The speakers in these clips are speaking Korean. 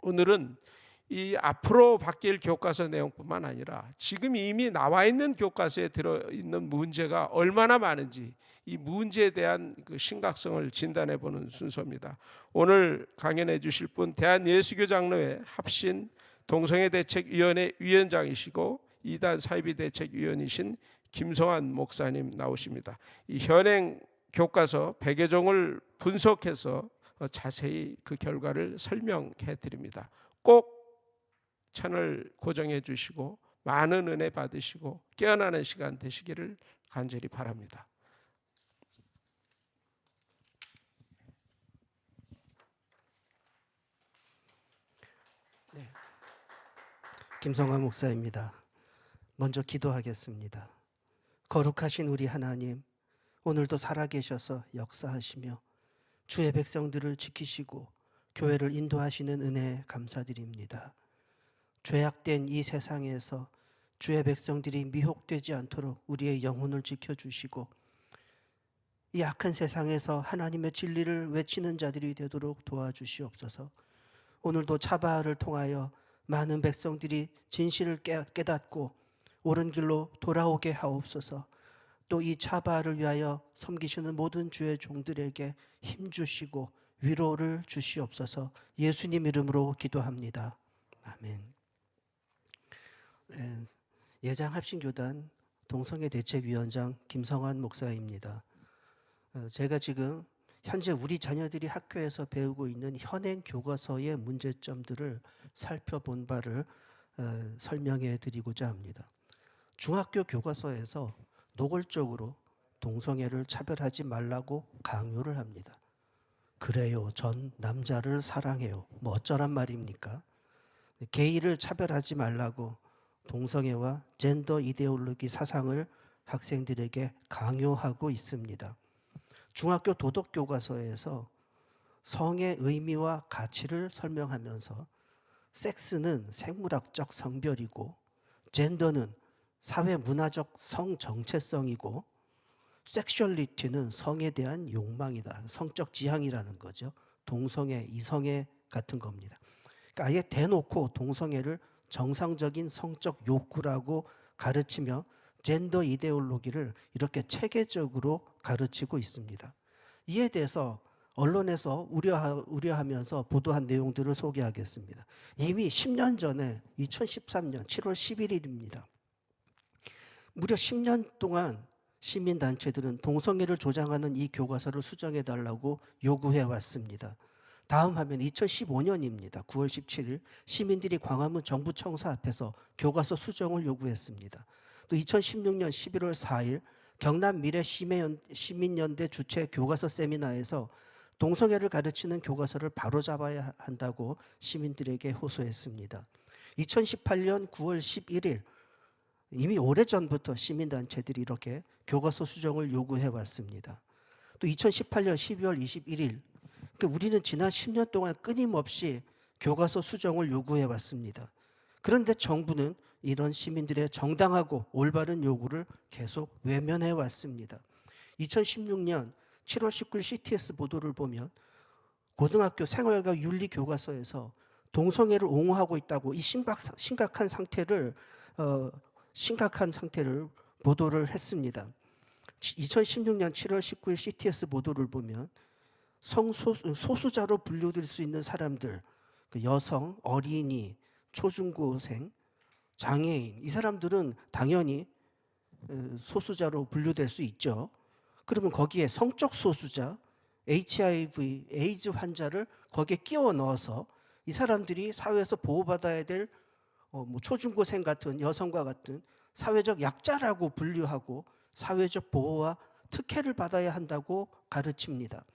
오늘은 이 앞으로 바뀔 교과서 내용뿐만 아니라 지금 이미 나와 있는 교과서에 들어있는 문제가 얼마나 많은지 이 문제에 대한 그 심각성을 진단해 보는 순서입니다. 오늘 강연해 주실 분 대한예수교장로회 합신 동성애대책위원회 위원장이시고 이단 사이비대책위원이신 김성환 목사님 나오십니다. 이 현행 교과서 100여 종을 분석해서 자세히 그 결과를 설명해 드립니다. 꼭 채널 고정해 주시고 많은 은혜 받으시고 깨어나는 시간 되시기를 간절히 바랍니다. 네. 김성환 목사입니다. 먼저 기도하겠습니다. 거룩하신 우리 하나님, 오늘도 살아계셔서 역사하시며 주의 백성들을 지키시고 교회를 인도하시는 은혜에 감사드립니다. 죄악된 이 세상에서 주의 백성들이 미혹되지 않도록 우리의 영혼을 지켜주시고 이 악한 세상에서 하나님의 진리를 외치는 자들이 되도록 도와주시옵소서. 오늘도 차바를 통하여 많은 백성들이 진실을 깨닫고 옳은 길로 돌아오게 하옵소서. 또 이 차바를 위하여 섬기시는 모든 주의 종들에게 힘주시고 위로를 주시옵소서. 예수님 이름으로 기도합니다. 아멘. 네, 예장합신교단 동성애대책위원장 김성환 목사입니다. 제가 지금 현재 우리 자녀들이 학교에서 배우고 있는 현행 교과서의 문제점들을 살펴본 바를 설명해 드리고자 합니다. 중학교 교과서에서 노골적으로 동성애를 차별하지 말라고 강요를 합니다. 그래요, 전 남자를 사랑해요. 뭐 어쩌란 말입니까? 게이를 차별하지 말라고 동성애와 젠더 이데올로기 사상을 학생들에게 강요하고 있습니다. 중학교 도덕교과서에서 성의 의미와 가치를 설명하면서 섹스는 생물학적 성별이고 젠더는 사회문화적 성정체성이고 섹슈얼리티는 성에 대한 욕망이다. 성적 지향이라는 거죠. 동성애, 이성애 같은 겁니다. 그러니까 아예 대놓고 동성애를 정상적인 성적 욕구라고 가르치며 젠더 이데올로기를 이렇게 체계적으로 가르치고 있습니다. 이에 대해서 언론에서 우려하면서 보도한 내용들을 소개하겠습니다. 이미 10년 전에 2013년 7월 11일입니다. 무려 10년 동안 시민단체들은 동성애를 조장하는 이 교과서를 수정해달라고 요구해 왔습니다. 다음 화면 2015년입니다. 9월 17일 시민들이 광화문 정부청사 앞에서 교과서 수정을 요구했습니다. 또 2016년 11월 4일 경남 미래 시민연대 주최 교과서 세미나에서 동성애를 가르치는 교과서를 바로잡아야 한다고 시민들에게 호소했습니다. 2018년 9월 11일 이미 오래전부터 시민단체들이 이렇게 교과서 수정을 요구해 왔습니다. 또 2018년 12월 21일 우리는 지난 10년 동안 끊임없이 교과서 수정을 요구해 왔습니다. 그런데 정부는 이런 시민들의 정당하고 올바른 요구를 계속 외면해 왔습니다. 2016년 7월 19일 CTS 보도를 보면 고등학교 생활과 윤리 교과서에서 동성애를 옹호하고 있다고 이 심각한 상태를 보도를 했습니다. 2016년 7월 19일 CTS 보도를 보면 소수자로 분류될 수 있는 사람들, 여성, 어린이, 초중고생, 장애인, 이 사람들은 당연히 소수자로 분류될 수 있죠. 그러면 거기에 성적 소수자, HIV, 에이즈 환자를 거기에 끼워 넣어서 이 사람들이 사회에서 보호받아야 될 초중고생 같은 여성과 같은 사회적 약자라고 분류하고 사회적 보호와 특혜를 받아야 한다고 가르칩니다.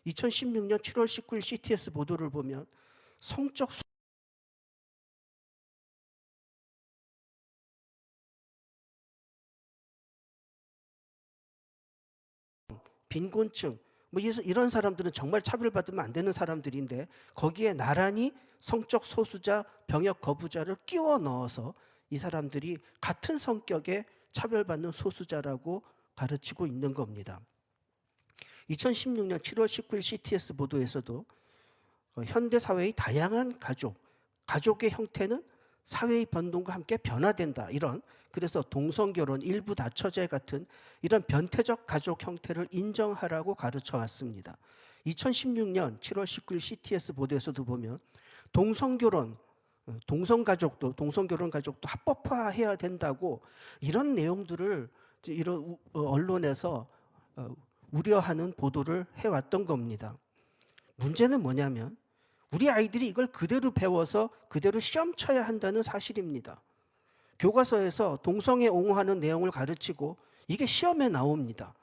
2016년 7월 19일 CTS 보도를 보면 성적 빈곤층 이런 사람들은 정말 차별받으면 안 되는 사람들인데 거기에 나란히 성적 소수자, 병역 거부자를 끼워 넣어서 이 사람들이 같은 성격의 차별받는 소수자라고 가르치고 있는 겁니다. 2016년 7월 19일 CTS 보도에서도 현대사회의 다양한 가족, 가족의 형태는 사회의 변동과 함께 변화된다. 이런, 그래서 동성결혼, 일부 다처제 같은 이런 변태적 가족 형태를 인정하라고 가르쳐 왔습니다. 2016년 7월 19일 CTS 보도에서도 보면 동성결혼, 동성결혼 가족도 합법화해야 된다고 이런 내용들을 이런 언론에서 우려하는 보도를 해왔던 겁니다. 문제는 뭐냐면 우리 아이들이 이걸 그대로 배워서 그대로 시험 쳐야 한다는 사실입니다. 교과서에서 동성애 옹호하는 내용을 가르치고 이게 시험에 나옵니다.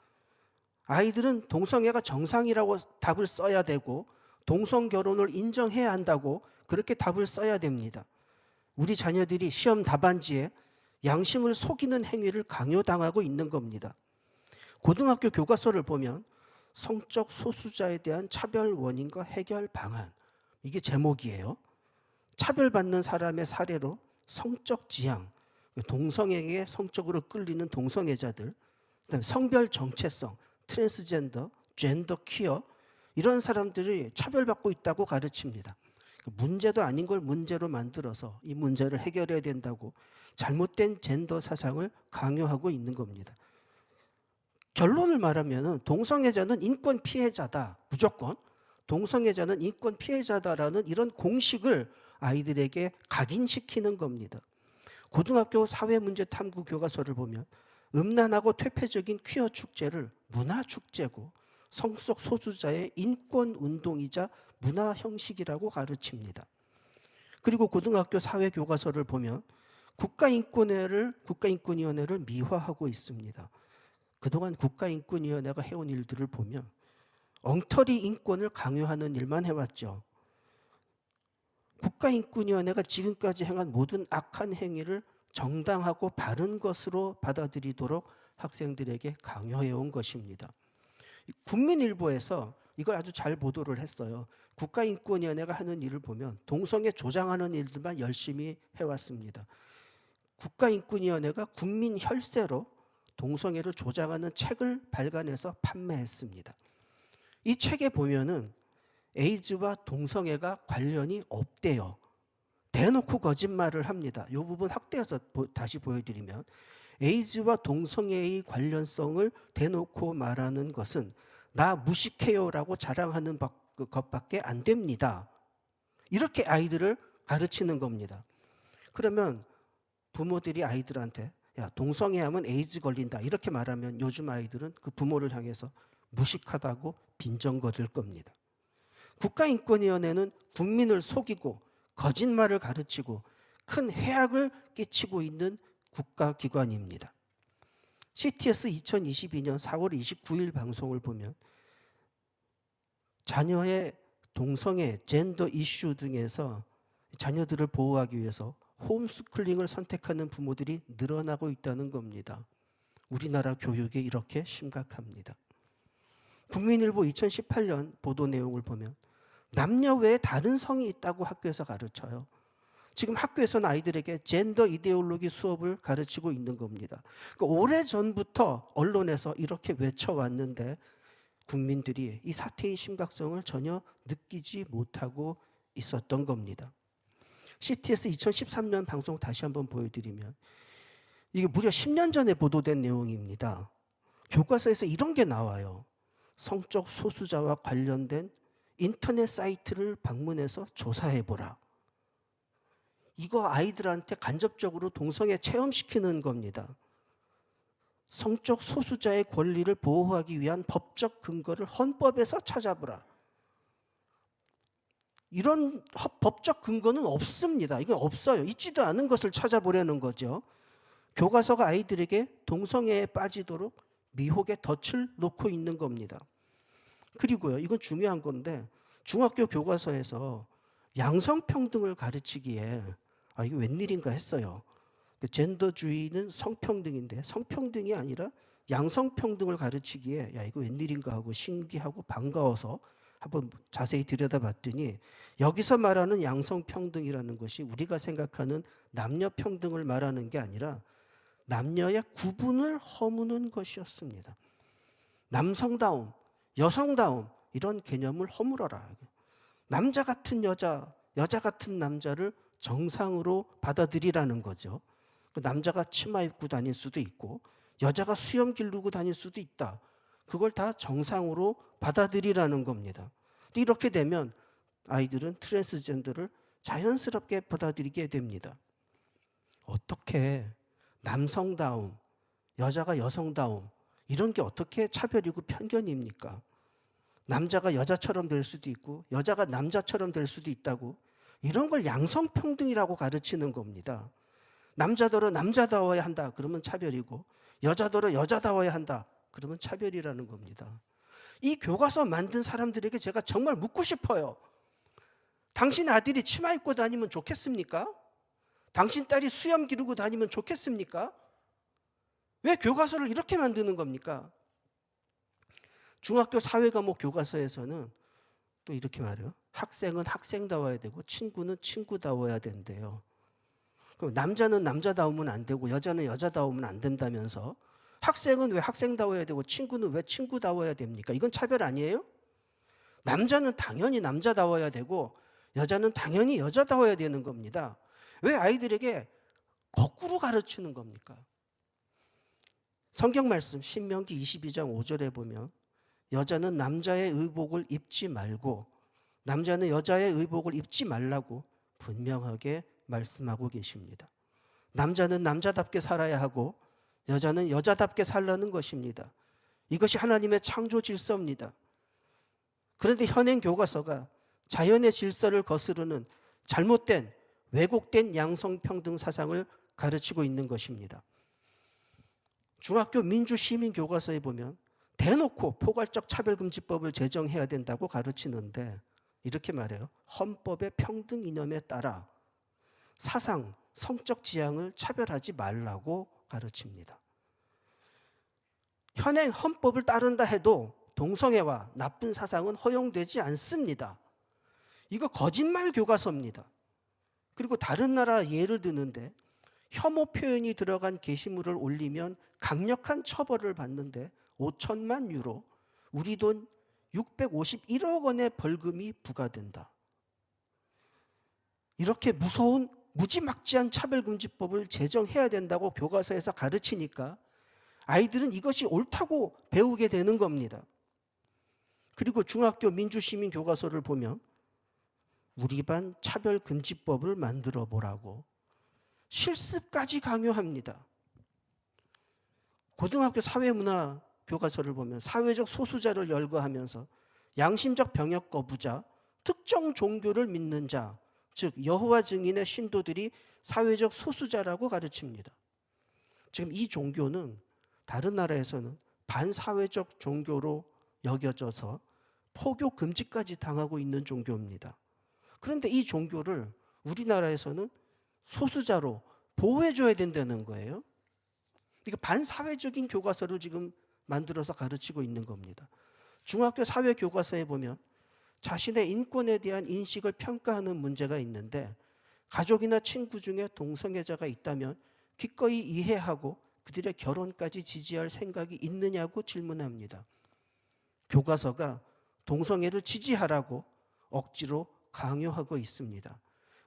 아이들은 동성애가 정상이라고 답을 써야 되고 동성 결혼을 인정해야 한다고 그렇게 답을 써야 됩니다. 우리 자녀들이 시험 답안지에 양심을 속이는 행위를 강요당하고 있는 겁니다. 고등학교 교과서를 보면 성적 소수자에 대한 차별 원인과 해결 방안, 이게 제목이에요. 차별받는 사람의 사례로 성적 지향, 동성애에 성적으로 끌리는 동성애자들, 그다음에 성별 정체성, 트랜스젠더, 젠더 퀴어, 이런 사람들이 차별받고 있다고 가르칩니다. 문제도 아닌 걸 문제로 만들어서 이 문제를 해결해야 된다고 잘못된 젠더 사상을 강요하고 있는 겁니다. 결론을 말하면 동성애자는 인권 피해자다. 무조건 동성애자는 인권 피해자다라는 이런 공식을 아이들에게 각인시키는 겁니다. 고등학교 사회문제 탐구 교과서를 보면 음란하고 퇴폐적인 퀴어 축제를 문화축제고 성적 소수자의 인권운동이자 문화 형식이라고 가르칩니다. 그리고 고등학교 사회교과서를 보면 국가인권위원회를 미화하고 있습니다. 그동안 국가인권위원회가 해온 일들을 보면 엉터리 인권을 강요하는 일만 해왔죠. 국가인권위원회가 지금까지 행한 모든 악한 행위를 정당하고 바른 것으로 받아들이도록 학생들에게 강요해온 것입니다. 국민일보에서 이걸 아주 잘 보도를 했어요. 국가인권위원회가 하는 일을 보면 동성애 조장하는 일들만 열심히 해왔습니다. 국가인권위원회가 국민 혈세로 동성애를 조장하는 책을 발간해서 판매했습니다. 이 책에 보면은 에이즈와 동성애가 관련이 없대요. 대놓고 거짓말을 합니다. 이 부분 확대해서 다시 보여드리면 에이즈와 동성애의 관련성을 대놓고 말하는 것은 나 무식해요라고 자랑하는 것밖에 안 됩니다. 이렇게 아이들을 가르치는 겁니다. 그러면 부모들이 아이들한테 야, 동성애하면 에이즈 걸린다 이렇게 말하면 요즘 아이들은 그 부모를 향해서 무식하다고 빈정거릴 겁니다. 국가인권위원회는 국민을 속이고 거짓말을 가르치고 큰 해악을 끼치고 있는 국가기관입니다. CTS 2022년 4월 29일 방송을 보면 자녀의 동성애, 젠더 이슈 등에서 자녀들을 보호하기 위해서 홈스쿨링을 선택하는 부모들이 늘어나고 있다는 겁니다. 우리나라 교육이 이렇게 심각합니다. 국민일보 2018년 보도 내용을 보면 남녀 외에 다른 성이 있다고 학교에서 가르쳐요. 지금 학교에서는 아이들에게 젠더 이데올로기 수업을 가르치고 있는 겁니다. 그러니까 오래전부터 언론에서 이렇게 외쳐왔는데 국민들이 이 사태의 심각성을 전혀 느끼지 못하고 있었던 겁니다. CTS 2013년 방송 다시 한번 보여드리면 이게 무려 10년 전에 보도된 내용입니다. 교과서에서 이런 게 나와요. 성적 소수자와 관련된 인터넷 사이트를 방문해서 조사해보라. 이거 아이들한테 간접적으로 동성애 체험시키는 겁니다. 성적 소수자의 권리를 보호하기 위한 법적 근거를 헌법에서 찾아보라. 이런 법적 근거는 없습니다. 이건 없어요. 있지도 않은 것을 찾아보려는 거죠. 교과서가 아이들에게 동성애에 빠지도록 미혹의 덫을 놓고 있는 겁니다. 그리고요, 이건 중요한 건데 중학교 교과서에서 양성평등을 가르치기에 이게 웬일인가 했어요. 젠더주의는 성평등인데 성평등이 아니라 양성평등을 가르치기에 야 이거 웬일인가 하고 신기하고 반가워서 한번 자세히 들여다봤더니 여기서 말하는 양성평등이라는 것이 우리가 생각하는 남녀평등을 말하는 게 아니라 남녀의 구분을 허무는 것이었습니다. 남성다움, 여성다움 이런 개념을 허물어라. 남자 같은 여자 여자 같은 남자를 정상으로 받아들이라는 거죠. 그 남자가 치마 입고 다닐 수도 있고 여자가 수염 기르고 다닐 수도 있다. 그걸 다 정상으로 받아들이라는 겁니다. 이렇게 되면 아이들은 트랜스젠더를 자연스럽게 받아들이게 됩니다. 어떻게 남성다움, 여자가 여성다움 이런 게 어떻게 차별이고 편견입니까? 남자가 여자처럼 될 수도 있고 여자가 남자처럼 될 수도 있다고 이런 걸 양성평등이라고 가르치는 겁니다. 남자더러 남자다워야 한다 그러면 차별이고 여자더러 여자다워야 한다 그러면 차별이라는 겁니다. 이 교과서 만든 사람들에게 제가 정말 묻고 싶어요. 당신 아들이 치마 입고 다니면 좋겠습니까? 당신 딸이 수염 기르고 다니면 좋겠습니까? 왜 교과서를 이렇게 만드는 겁니까? 중학교 사회과목 교과서에서는 또 이렇게 말해요. 학생은 학생다워야 되고 친구는 친구다워야 된대요. 그럼 남자는 남자다우면 안 되고 여자는 여자다우면 안 된다면서 학생은 왜 학생다워야 되고 친구는 왜 친구다워야 됩니까? 이건 차별 아니에요? 남자는 당연히 남자다워야 되고 여자는 당연히 여자다워야 되는 겁니다. 왜 아이들에게 거꾸로 가르치는 겁니까? 성경 말씀 신명기 22장 5절에 보면 여자는 남자의 의복을 입지 말고 남자는 여자의 의복을 입지 말라고 분명하게 말씀하고 계십니다. 남자는 남자답게 살아야 하고 여자는 여자답게 살라는 것입니다. 이것이 하나님의 창조 질서입니다. 그런데 현행 교과서가 자연의 질서를 거스르는 잘못된 왜곡된 양성평등 사상을 가르치고 있는 것입니다. 중학교 민주시민교과서에 보면 대놓고 포괄적 차별금지법을 제정해야 된다고 가르치는데 이렇게 말해요. 헌법의 평등 이념에 따라 사상, 성적 지향을 차별하지 말라고 가르칩니다. 현행 헌법을 따른다 해도 동성애와 나쁜 사상은 허용되지 않습니다. 이거 거짓말 교과서입니다. 그리고 다른 나라 예를 드는데 혐오 표현이 들어간 게시물을 올리면 강력한 처벌을 받는데 5천만 유로, 우리 돈 651억 원의 벌금이 부과된다. 이렇게 무서운 무지막지한 차별금지법을 제정해야 된다고 교과서에서 가르치니까 아이들은 이것이 옳다고 배우게 되는 겁니다. 그리고 중학교 민주시민 교과서를 보면 우리 반 차별금지법을 만들어 보라고 실습까지 강요합니다. 고등학교 사회문화 교과서를 보면 사회적 소수자를 열거하면서 양심적 병역 거부자, 특정 종교를 믿는 자, 즉 여호와 증인의 신도들이 사회적 소수자라고 가르칩니다. 지금 이 종교는 다른 나라에서는 반사회적 종교로 여겨져서 포교 금지까지 당하고 있는 종교입니다. 그런데 이 종교를 우리나라에서는 소수자로 보호해줘야 된다는 거예요. 그러니까 반사회적인 교과서를 지금 만들어서 가르치고 있는 겁니다. 중학교 사회교과서에 보면 자신의 인권에 대한 인식을 평가하는 문제가 있는데 가족이나 친구 중에 동성애자가 있다면 기꺼이 이해하고 그들의 결혼까지 지지할 생각이 있느냐고 질문합니다. 교과서가 동성애를 지지하라고 억지로 강요하고 있습니다.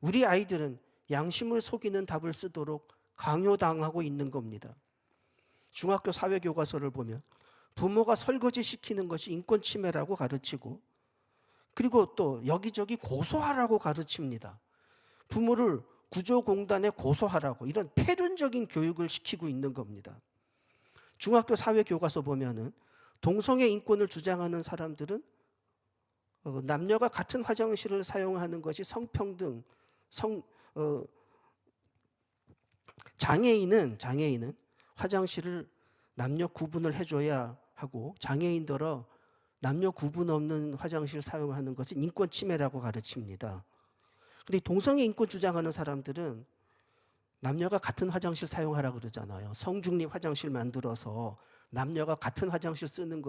우리 아이들은 양심을 속이는 답을 쓰도록 강요당하고 있는 겁니다. 중학교 사회교과서를 보면 부모가 설거지 시키는 것이 인권 침해라고 가르치고 그리고 또 여기저기 고소하라고 가르칩니다. 부모를 구조공단에 고소하라고 이런 폐륜적인 교육을 시키고 있는 겁니다. 중학교 사회교과서 보면은 동성애 인권을 주장하는 사람들은 남녀가 같은 화장실을 사용하는 것이 성평등, 장애인은 화장실을 남녀 구분을 해줘야 하고 장애인들어 남녀 구분 없는 화장실 사용하는 것은 인권 침해라고 가르칩니다. 그런데 동성애 인권 주장하는 사람들은 남녀가 같은 화장실 사용하라고 그러잖아요. 성중립 화장실 만들어서 남녀가 같은 화장실 쓰는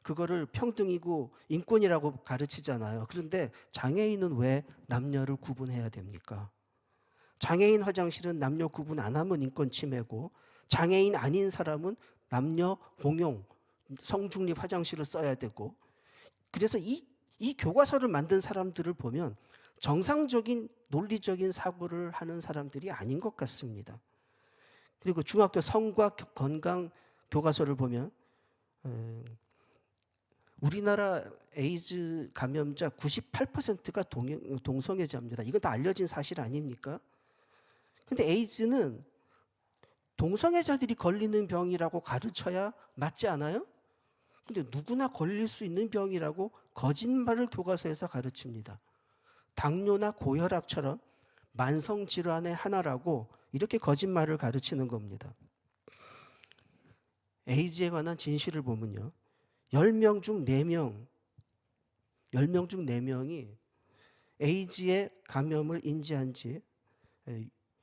그거를 평등이고 인권이라고 가르치잖아요. 그런데 장애인은 왜 남녀를 구분해야 됩니까? 장애인 화장실은 남녀 구분 안 하면 인권 침해고 장애인 아닌 사람은 남녀 공용 성중립 화장실을 써야 되고 그래서 이 교과서를 만든 사람들을 보면 정상적인 논리적인 사고를 하는 사람들이 아닌 것 같습니다. 그리고 중학교 성과 건강 교과서를 보면 우리나라 에이즈 감염자 98%가 동성애자입니다. 이건 다 알려진 사실 아닙니까? 근데 에이즈는 동성애자들이 걸리는 병이라고 가르쳐야 맞지 않아요? 근데 누구나 걸릴 수 있는 병이라고 거짓말을 교과서에서 가르칩니다. 당뇨나 고혈압처럼 만성 질환의 하나라고 이렇게 거짓말을 가르치는 겁니다. 에이즈에 관한 진실을 보면요. 10명 중 4명이 에이즈의 감염을 인지한 지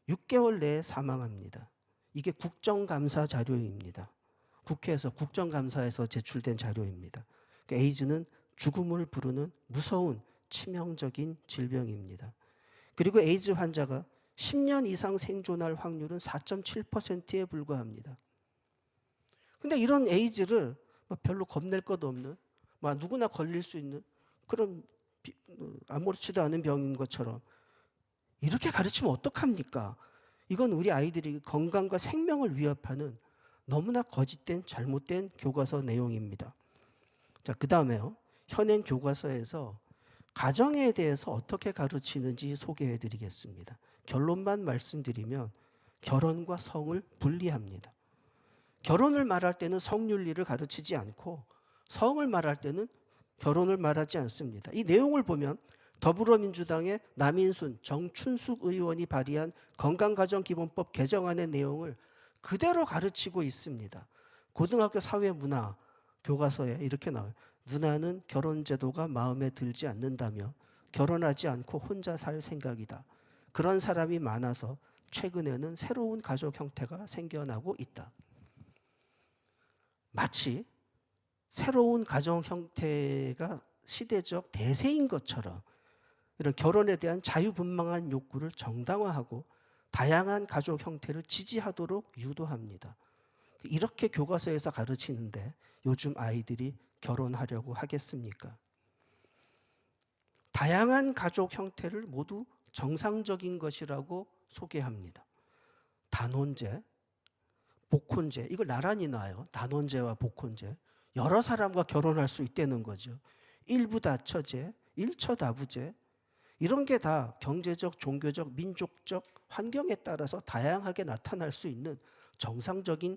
6개월 내에 사망합니다. 이게 국정감사 자료입니다. 국회에서 국정감사에서 제출된 자료입니다. 에이즈는 죽음을 부르는 무서운 치명적인 질병입니다. 그리고 에이즈 환자가 10년 이상 생존할 확률은 4.7%에 불과합니다. 근데 이런 에이즈를 별로 겁낼 것 없는, 누구나 걸릴 수 있는 그런 아무렇지도 않은 병인 것처럼 이렇게 가르치면 어떡합니까? 이건 우리 아이들이 건강과 생명을 위협하는 너무나 거짓된 잘못된 교과서 내용입니다. 자, 그다음에요. 현행 교과서에서 가정에 대해서 어떻게 가르치는지 소개해 드리겠습니다. 결론만 말씀드리면 결혼과 성을 분리합니다. 결혼을 말할 때는 성윤리를 가르치지 않고 성을 말할 때는 결혼을 말하지 않습니다. 이 내용을 보면 더불어민주당의 남인순, 정춘숙 의원이 발의한 건강가정기본법 개정안의 내용을 그대로 가르치고 있습니다. 고등학교 사회문화 교과서에 이렇게 나와요. 누나는 결혼제도가 마음에 들지 않는다며 결혼하지 않고 혼자 살 생각이다. 그런 사람이 많아서 최근에는 새로운 가족 형태가 생겨나고 있다. 마치 새로운 가정 형태가 시대적 대세인 것처럼 이런 결혼에 대한 자유분방한 욕구를 정당화하고 다양한 가족 형태를 지지하도록 유도합니다. 이렇게 교과서에서 가르치는데 요즘 아이들이 결혼하려고 하겠습니까? 다양한 가족 형태를 모두 정상적인 것이라고 소개합니다. 단혼제, 복혼제, 이걸 나란히 놔요. 단혼제와 복혼제. 여러 사람과 결혼할 수 있다는 거죠. 일부 다처제, 일처다부제, 이런 게 다 경제적, 종교적, 민족적 환경에 따라서 다양하게 나타날 수 있는 정상적인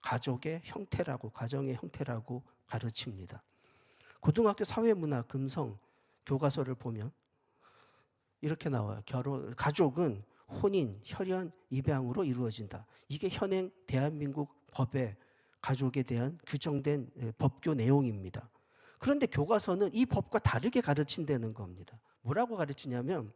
가족의 형태라고, 가정의 형태라고 가르칩니다. 고등학교 사회문화 금성 교과서를 보면 이렇게 나와요. 가족은 혼인, 혈연, 입양으로 이루어진다. 이게 현행 대한민국 법에 가족에 대한 규정된 법규 내용입니다. 그런데 교과서는 이 법과 다르게 가르친다는 겁니다. 뭐라고 가르치냐면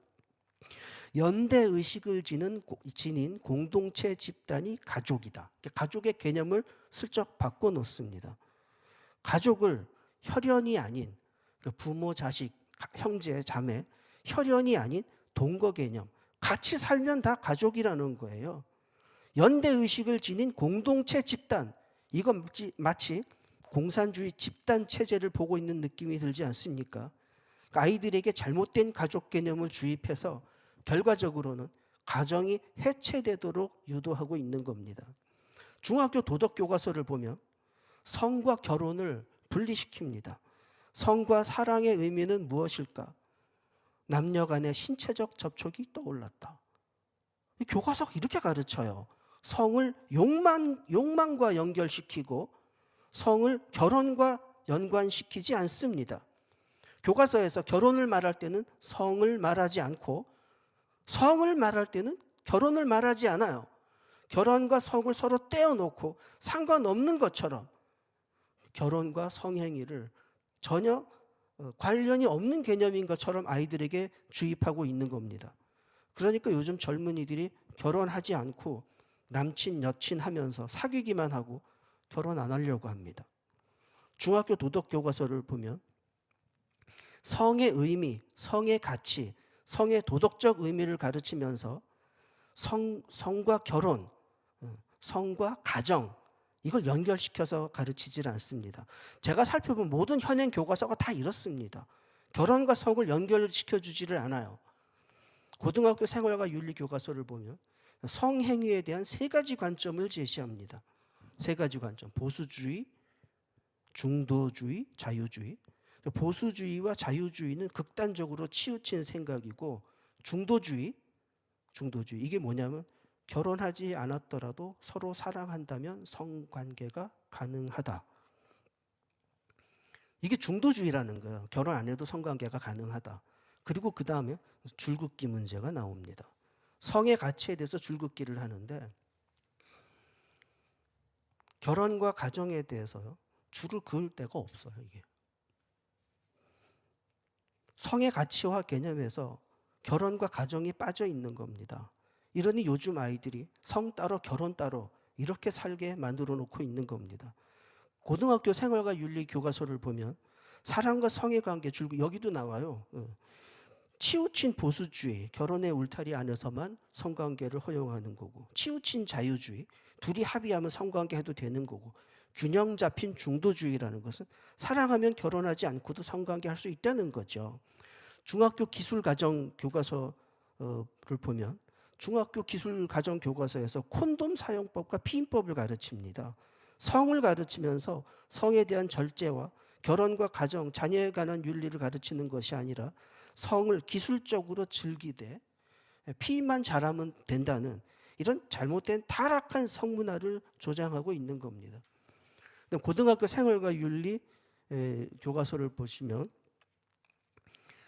연대의식을 지닌 공동체 집단이 가족이다. 가족의 개념을 슬쩍 바꿔놓습니다. 가족을 혈연이 아닌 부모, 자식, 형제, 자매, 혈연이 아닌 동거 개념, 같이 살면 다 가족이라는 거예요. 연대의식을 지닌 공동체 집단, 이건 마치 공산주의 집단 체제를 보고 있는 느낌이 들지 않습니까? 아이들에게 잘못된 가족 개념을 주입해서 결과적으로는 가정이 해체되도록 유도하고 있는 겁니다. 중학교 도덕교과서를 보면 성과 결혼을 분리시킵니다. 성과 사랑의 의미는 무엇일까? 남녀 간의 신체적 접촉이 떠올랐다. 교과서가 이렇게 가르쳐요. 성을 욕망과 연결시키고 성을 결혼과 연관시키지 않습니다. 교과서에서 결혼을 말할 때는 성을 말하지 않고 성을 말할 때는 결혼을 말하지 않아요. 결혼과 성을 서로 떼어놓고 상관없는 것처럼 결혼과 성행위를 전혀 관련이 없는 개념인 것처럼 아이들에게 주입하고 있는 겁니다. 그러니까 요즘 젊은이들이 결혼하지 않고 남친, 여친 하면서 사귀기만 하고 결혼 안 하려고 합니다. 중학교 도덕교과서를 보면 성의 의미, 성의 가치, 성의 도덕적 의미를 가르치면서 성과 결혼, 성과 가정, 이걸 연결시켜서 가르치질 않습니다. 제가 살펴본 모든 현행 교과서가 다 이렇습니다. 결혼과 성을 연결시켜 주지를 않아요. 고등학교 생활과 윤리 교과서를 보면 성행위에 대한 세 가지 관점을 제시합니다. 세 가지 관점. 보수주의, 중도주의, 자유주의. 보수주의와 자유주의는 극단적으로 치우친 생각이고, 중도주의 이게 뭐냐면 결혼하지 않았더라도 서로 사랑한다면 성관계가 가능하다. 이게 중도주의라는 거예요. 결혼 안 해도 성관계가 가능하다. 그리고 그 다음에 줄긋기 문제가 나옵니다. 성의 가치에 대해서 줄긋기를 하는데, 결혼과 가정에 대해서요, 줄을 그을 데가 없어요. 이게 성의 가치와 개념에서 결혼과 가정이 빠져 있는 겁니다. 이러니 요즘 아이들이 성 따로 결혼 따로 이렇게 살게 만들어 놓고 있는 겁니다. 고등학교 생활과 윤리 교과서를 보면 사랑과 성의 관계, 여기도 나와요. 치우친 보수주의, 결혼의 울타리 안에서만 성관계를 허용하는 거고, 치우친 자유주의, 둘이 합의하면 성관계 해도 되는 거고, 균형 잡힌 중도주의라는 것은 사랑하면 결혼하지 않고도 성관계 할 수 있다는 거죠. 중학교 기술가정 교과서를 보면 중학교 기술가정 교과서에서 콘돔 사용법과 피임법을 가르칩니다. 성을 가르치면서 성에 대한 절제와 결혼과 가정, 자녀에 관한 윤리를 가르치는 것이 아니라 성을 기술적으로 즐기되 피임만 잘하면 된다는 이런 잘못된 타락한 성문화를 조장하고 있는 겁니다. 고등학교 생활과 윤리 교과서를 보시면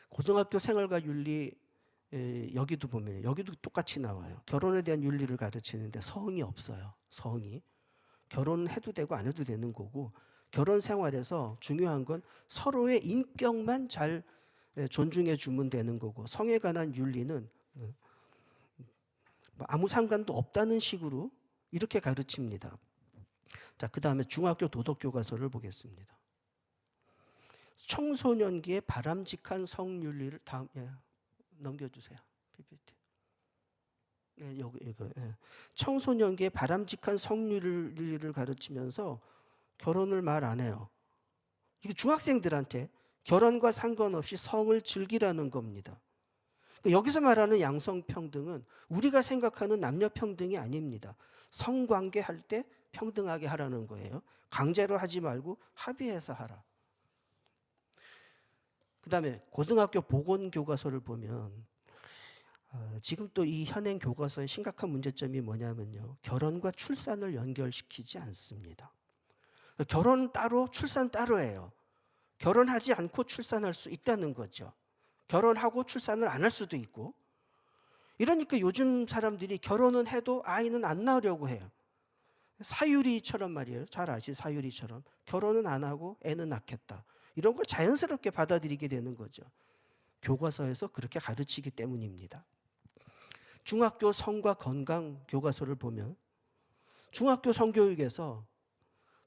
고등학교 생활과 윤리 여기도 보면 여기도 똑같이 나와요. 결혼에 대한 윤리를 가르치는데 성이 없어요. 성이. 결혼은 해도 되고 안 해도 되는 거고, 결혼 생활에서 중요한 건 서로의 인격만 잘 존중해 주면 되는 거고, 성에 관한 윤리는 아무 상관도 없다는 식으로 이렇게 가르칩니다. 자, 그 다음에 중학교 도덕교과서를 보겠습니다. 청소년기의 바람직한 성윤리를 다음 넘겨주세요. PPT. 이거. 청소년기의 바람직한 성윤리를 가르치면서 결혼을 말 안 해요. 이게 중학생들한테 결혼과 상관없이 성을 즐기라는 겁니다. 여기서 말하는 양성평등은 우리가 생각하는 남녀평등이 아닙니다. 성관계 할 때 평등하게 하라는 거예요. 강제로 하지 말고 합의해서 하라. 그 다음에 고등학교 보건교과서를 보면 지금 또 이 현행 교과서의 심각한 문제점이 뭐냐면요, 결혼과 출산을 연결시키지 않습니다. 결혼 따로 출산 따로예요. 결혼하지 않고 출산할 수 있다는 거죠. 결혼하고 출산을 안 할 수도 있고. 이러니까 요즘 사람들이 결혼은 해도 아이는 안 낳으려고 해요. 사유리처럼 말이에요. 잘 아시죠? 사유리처럼 결혼은 안 하고 애는 낳겠다. 이런 걸 자연스럽게 받아들이게 되는 거죠. 교과서에서 그렇게 가르치기 때문입니다. 중학교 성과 건강 교과서를 보면 중학교 성교육에서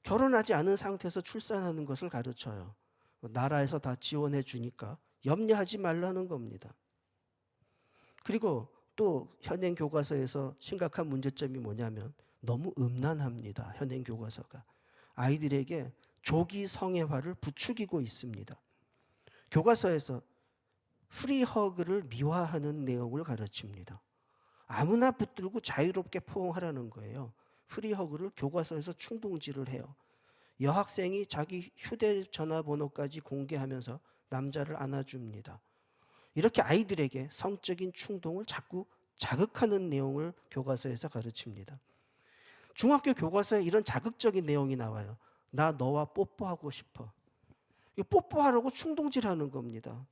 결혼하지 않은 상태에서 출산하는 것을 가르쳐요. 나라에서 다 지원해 주니까 염려하지 말라는 겁니다. 그리고 또 현행 교과서에서 심각한 문제점이 뭐냐면 너무 음란합니다. 현행 교과서가. 아이들에게 조기 성애화를 부추기고 있습니다. 교과서에서 프리허그를 미화하는 내용을 가르칩니다. 아무나 붙들고 자유롭게 포옹하라는 거예요. 프리허그를 교과서에서 충동질을 해요. 여학생이 자기 휴대전화 번호까지 공개하면서 남자를 안아줍니다. 이렇게 아이들에게 성적인 충동을 자꾸 자극하는 내용을 교과서에서 가르칩니다. 중학교 교과서에 이런 자극적인 내용이 나와요. 나 너와 뽀뽀하고 싶어. 뽀뽀하라고 충동질하는 겁니다.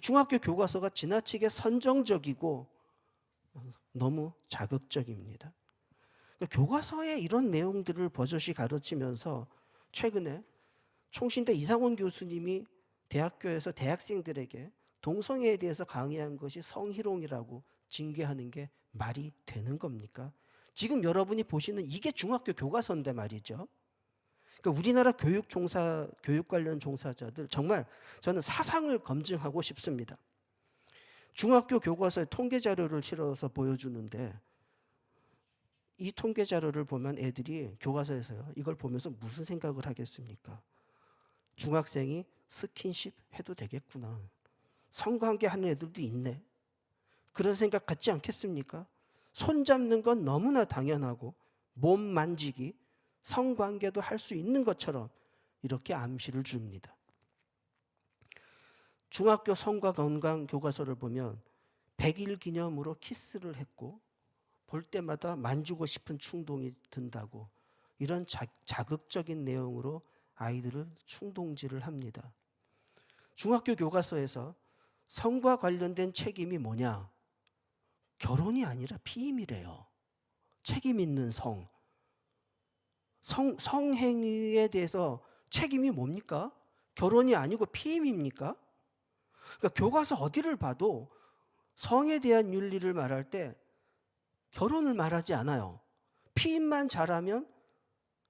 중학교 교과서가 지나치게 선정적이고 너무 자극적입니다. 교과서에 이런 내용들을 버젓이 가르치면서 최근에 총신대 이상원 교수님이 대학교에서 대학생들에게 동성애에 대해서 강의한 것이 성희롱이라고 징계하는 게 말이 되는 겁니까? 지금 여러분이 보시는 이게 중학교 교과서인데 말이죠. 그러니까 우리나라 교육 관련 종사자들 정말 저는 사상을 검증하고 싶습니다. 중학교 교과서에 통계 자료를 실어서 보여주는데 이 통계 자료를 보면 애들이 교과서에서요, 이걸 보면서 무슨 생각을 하겠습니까? 중학생이 스킨십 해도 되겠구나. 성관계 하는 애들도 있네. 그런 생각 갖지 않겠습니까? 손 잡는 건 너무나 당연하고 몸 만지기, 성관계도 할 수 있는 것처럼 이렇게 암시를 줍니다. 중학교 성과 건강 교과서를 보면 100일 기념으로 키스를 했고 볼 때마다 만지고 싶은 충동이 든다고 이런 자극적인 내용으로 아이들을 충동질을 합니다. 중학교 교과서에서 성과 관련된 책임이 뭐냐? 결혼이 아니라 피임이래요. 책임 있는 성행위에 대해서 책임이 뭡니까? 결혼이 아니고 피임입니까? 그러니까 교과서 어디를 봐도 성에 대한 윤리를 말할 때 결혼을 말하지 않아요. 피임만 잘하면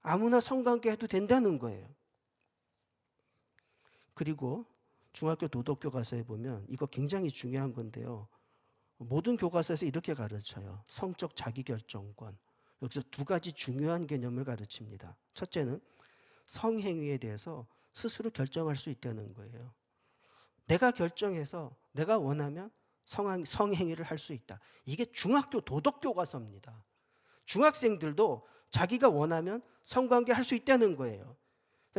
아무나 성관계 해도 된다는 거예요. 그리고 중학교 도덕교과서에 보면 이거 굉장히 중요한 건데요. 모든 교과서에서 이렇게 가르쳐요. 성적 자기결정권. 여기서 두 가지 중요한 개념을 가르칩니다. 첫째는 성행위에 대해서 스스로 결정할 수 있다는 거예요. 내가 결정해서 내가 원하면 성행위를 할 수 있다. 이게 중학교 도덕교과서입니다. 중학생들도 자기가 원하면 성관계 할 수 있다는 거예요.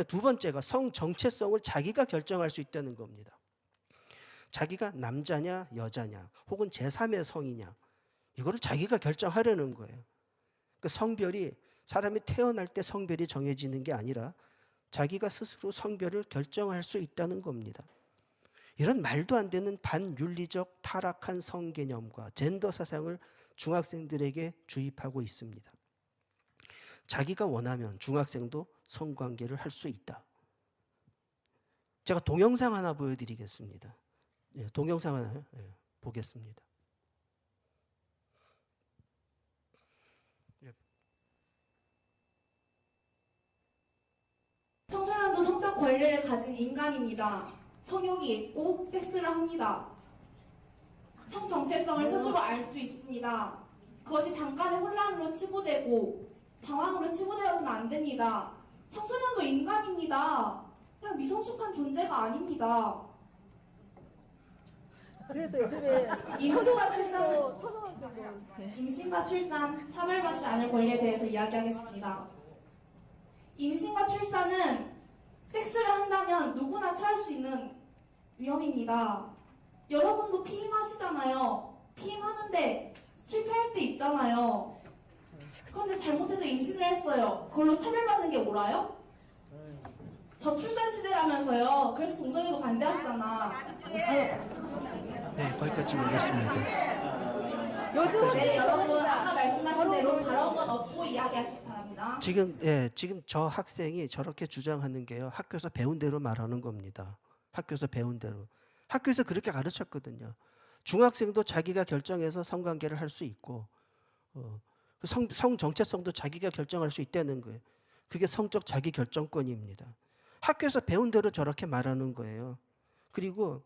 두 번째가 성 정체성을 자기가 결정할 수 있다는 겁니다. 자기가 남자냐 여자냐 혹은 제3의 성이냐 이거를 자기가 결정하려는 거예요. 그 성별이 사람이 태어날 때 성별이 정해지는 게 아니라 자기가 스스로 성별을 결정할 수 있다는 겁니다. 이런 말도 안 되는 반윤리적 타락한 성개념과 젠더 사상을 중학생들에게 주입하고 있습니다. 자기가 원하면 중학생도 성관계를 할 수 있다. 제가 동영상 하나 보여드리겠습니다. 동영상 하나 보겠습니다. 청소년도 성적 권리를 가진 인간입니다. 성욕이 있고 섹스를 합니다. 성 정체성을 스스로 알 수 있습니다. 그것이 잠깐의 혼란으로 치부되고 방황으로 치부되어서는 안 됩니다. 청소년도 인간입니다. 그냥 미성숙한 존재가 아닙니다. 그래서 요즘에 임신과 출산, 차별받지 않을 권리에 대해서 이야기하겠습니다. 임신과 출산은 섹스를 한다면 누구나 처할 수 있는 위험입니다. 여러분도 피임하시잖아요. 피임하는데 실패할 때 있잖아요. 그런데 잘못해서 임신을 했어요. 그걸로 차별받는 게 뭐라요? 저출산 시대라면서요. 그래서 동성애도 반대하시잖아. 네, 거기까지 보겠습니다. 네, 여러분 아까 말씀하신 대로 다른 건 없고 이야기하시기 바랍니다. 지금 저 학생이 저렇게 주장하는 게요. 학교에서 배운 대로 말하는 겁니다. 학교에서 배운 대로. 학교에서 그렇게 가르쳤거든요. 중학생도 자기가 결정해서 성관계를 할 수 있고 성 정체성도 자기가 결정할 수 있다는 거예요. 그게 성적 자기결정권입니다. 학교에서 배운 대로 저렇게 말하는 거예요. 그리고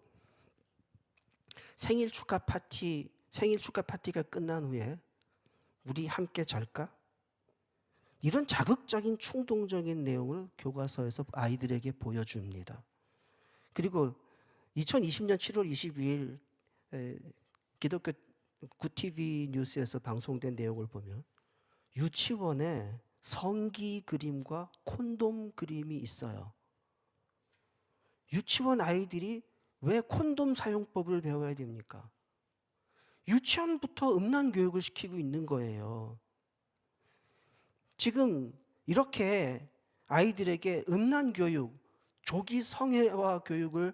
생일 축하 파티가 끝난 후에 우리 함께 잘까? 이런 자극적인 충동적인 내용을 교과서에서 아이들에게 보여줍니다. 그리고 2020년 7월 22일 기독교 구TV 뉴스에서 방송된 내용을 보면 유치원에 성기 그림과 콘돔 그림이 있어요. 유치원 아이들이 왜 콘돔 사용법을 배워야 됩니까? 유치원부터 음란 교육을 시키고 있는 거예요. 지금 이렇게 아이들에게 음란 교육, 조기 성애화 교육을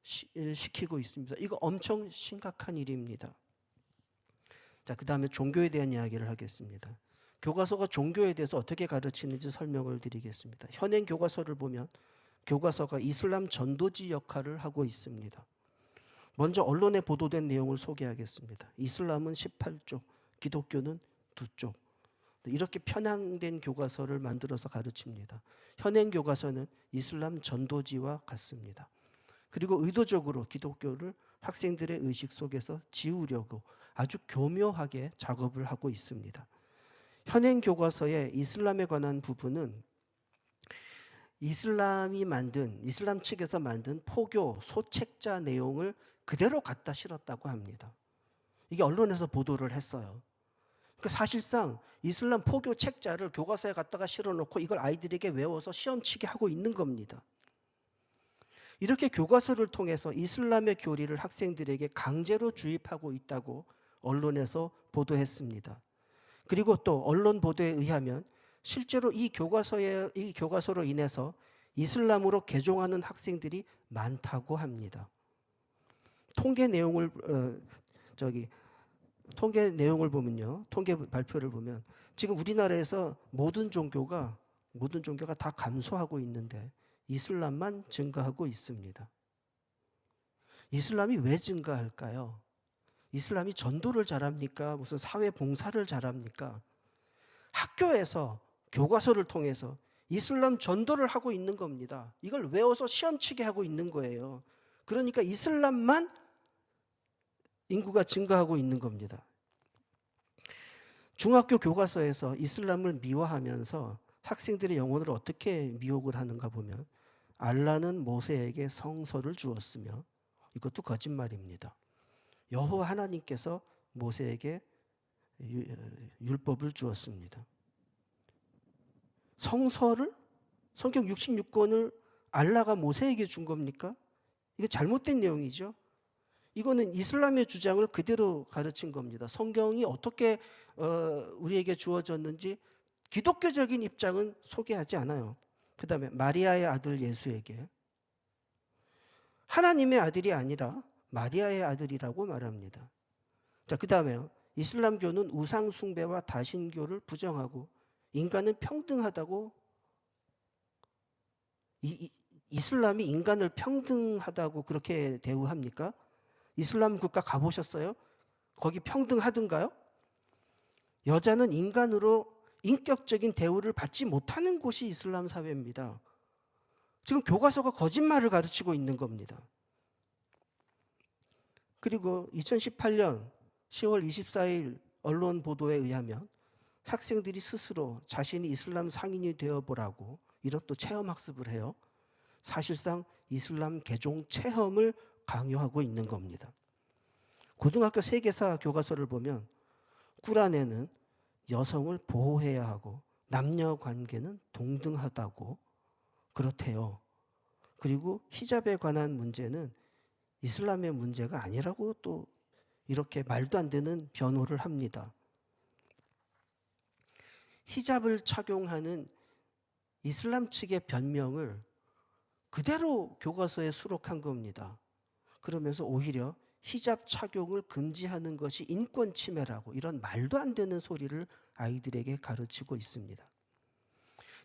시키고 있습니다. 이거 엄청 심각한 일입니다. 자, 그 다음에 종교에 대한 이야기를 하겠습니다. 교과서가 종교에 대해서 어떻게 가르치는지 설명을 드리겠습니다. 현행 교과서를 보면 교과서가 이슬람 전도지 역할을 하고 있습니다. 먼저 언론에 보도된 내용을 소개하겠습니다. 이슬람은 18쪽, 기독교는 2쪽. 이렇게 편향된 교과서를 만들어서 가르칩니다. 현행 교과서는 이슬람 전도지와 같습니다. 그리고 의도적으로 기독교를 학생들의 의식 속에서 지우려고 아주 교묘하게 작업을 하고 있습니다. 현행 교과서의 이슬람에 관한 부분은 이슬람 측에서 만든 포교 소책자 내용을 그대로 갖다 실었다고 합니다. 이게 언론에서 보도를 했어요. 그러니까 사실상 이슬람 포교 책자를 교과서에 갖다가 실어놓고 이걸 아이들에게 외워서 시험 치게 하고 있는 겁니다. 이렇게 교과서를 통해서 이슬람의 교리를 학생들에게 강제로 주입하고 있다고 언론에서 보도했습니다. 그리고 또 언론 보도에 의하면 실제로 이 교과서로 인해서 이슬람으로 개종하는 학생들이 많다고 합니다. 통계 내용을 보면요, 통계 발표를 보면 지금 우리나라에서 모든 종교가 다 감소하고 있는데 이슬람만 증가하고 있습니다. 이슬람이 왜 증가할까요? 이슬람이 전도를 잘합니까? 무슨 사회 봉사를 잘합니까? 학교에서 교과서를 통해서 이슬람 전도를 하고 있는 겁니다. 이걸 외워서 시험 치게 하고 있는 거예요. 그러니까 이슬람만 인구가 증가하고 있는 겁니다. 중학교 교과서에서 이슬람을 미화하면서 학생들의 영혼을 어떻게 미혹을 하는가 보면 알라는 모세에게 성서를 주었으며, 이것도 거짓말입니다. 여호와 하나님께서 모세에게 율법을 주었습니다. 성서를, 성경 66권을 알라가 모세에게 준 겁니까? 이거 잘못된 내용이죠. 이거는 이슬람의 주장을 그대로 가르친 겁니다. 성경이 어떻게 우리에게 주어졌는지 기독교적인 입장은 소개하지 않아요. 그 다음에 마리아의 아들 예수에게 하나님의 아들이 아니라 마리아의 아들이라고 말합니다. 자, 그 다음에요. 이슬람교는 우상 숭배와 다신교를 부정하고 인간은 평등하다고, 이슬람이 인간을 평등하다고 그렇게 대우합니까? 이슬람 국가 가보셨어요? 거기 평등하든가요? 여자는 인간으로 인격적인 대우를 받지 못하는 곳이 이슬람 사회입니다. 지금 교과서가 거짓말을 가르치고 있는 겁니다. 그리고 2018년 10월 24일 언론 보도에 의하면 학생들이 스스로 자신이 이슬람 상인이 되어보라고 이런 또 체험학습을 해요. 사실상 이슬람 개종 체험을 강요하고 있는 겁니다. 고등학교 세계사 교과서를 보면 꾸란에는 여성을 보호해야 하고 남녀 관계는 동등하다고 그렇대요. 그리고 히잡에 관한 문제는 이슬람의 문제가 아니라고 또 이렇게 말도 안 되는 변호를 합니다. 히잡을 착용하는 이슬람 측의 변명을 그대로 교과서에 수록한 겁니다. 그러면서 오히려 히잡 착용을 금지하는 것이 인권 침해라고 이런 말도 안 되는 소리를 아이들에게 가르치고 있습니다.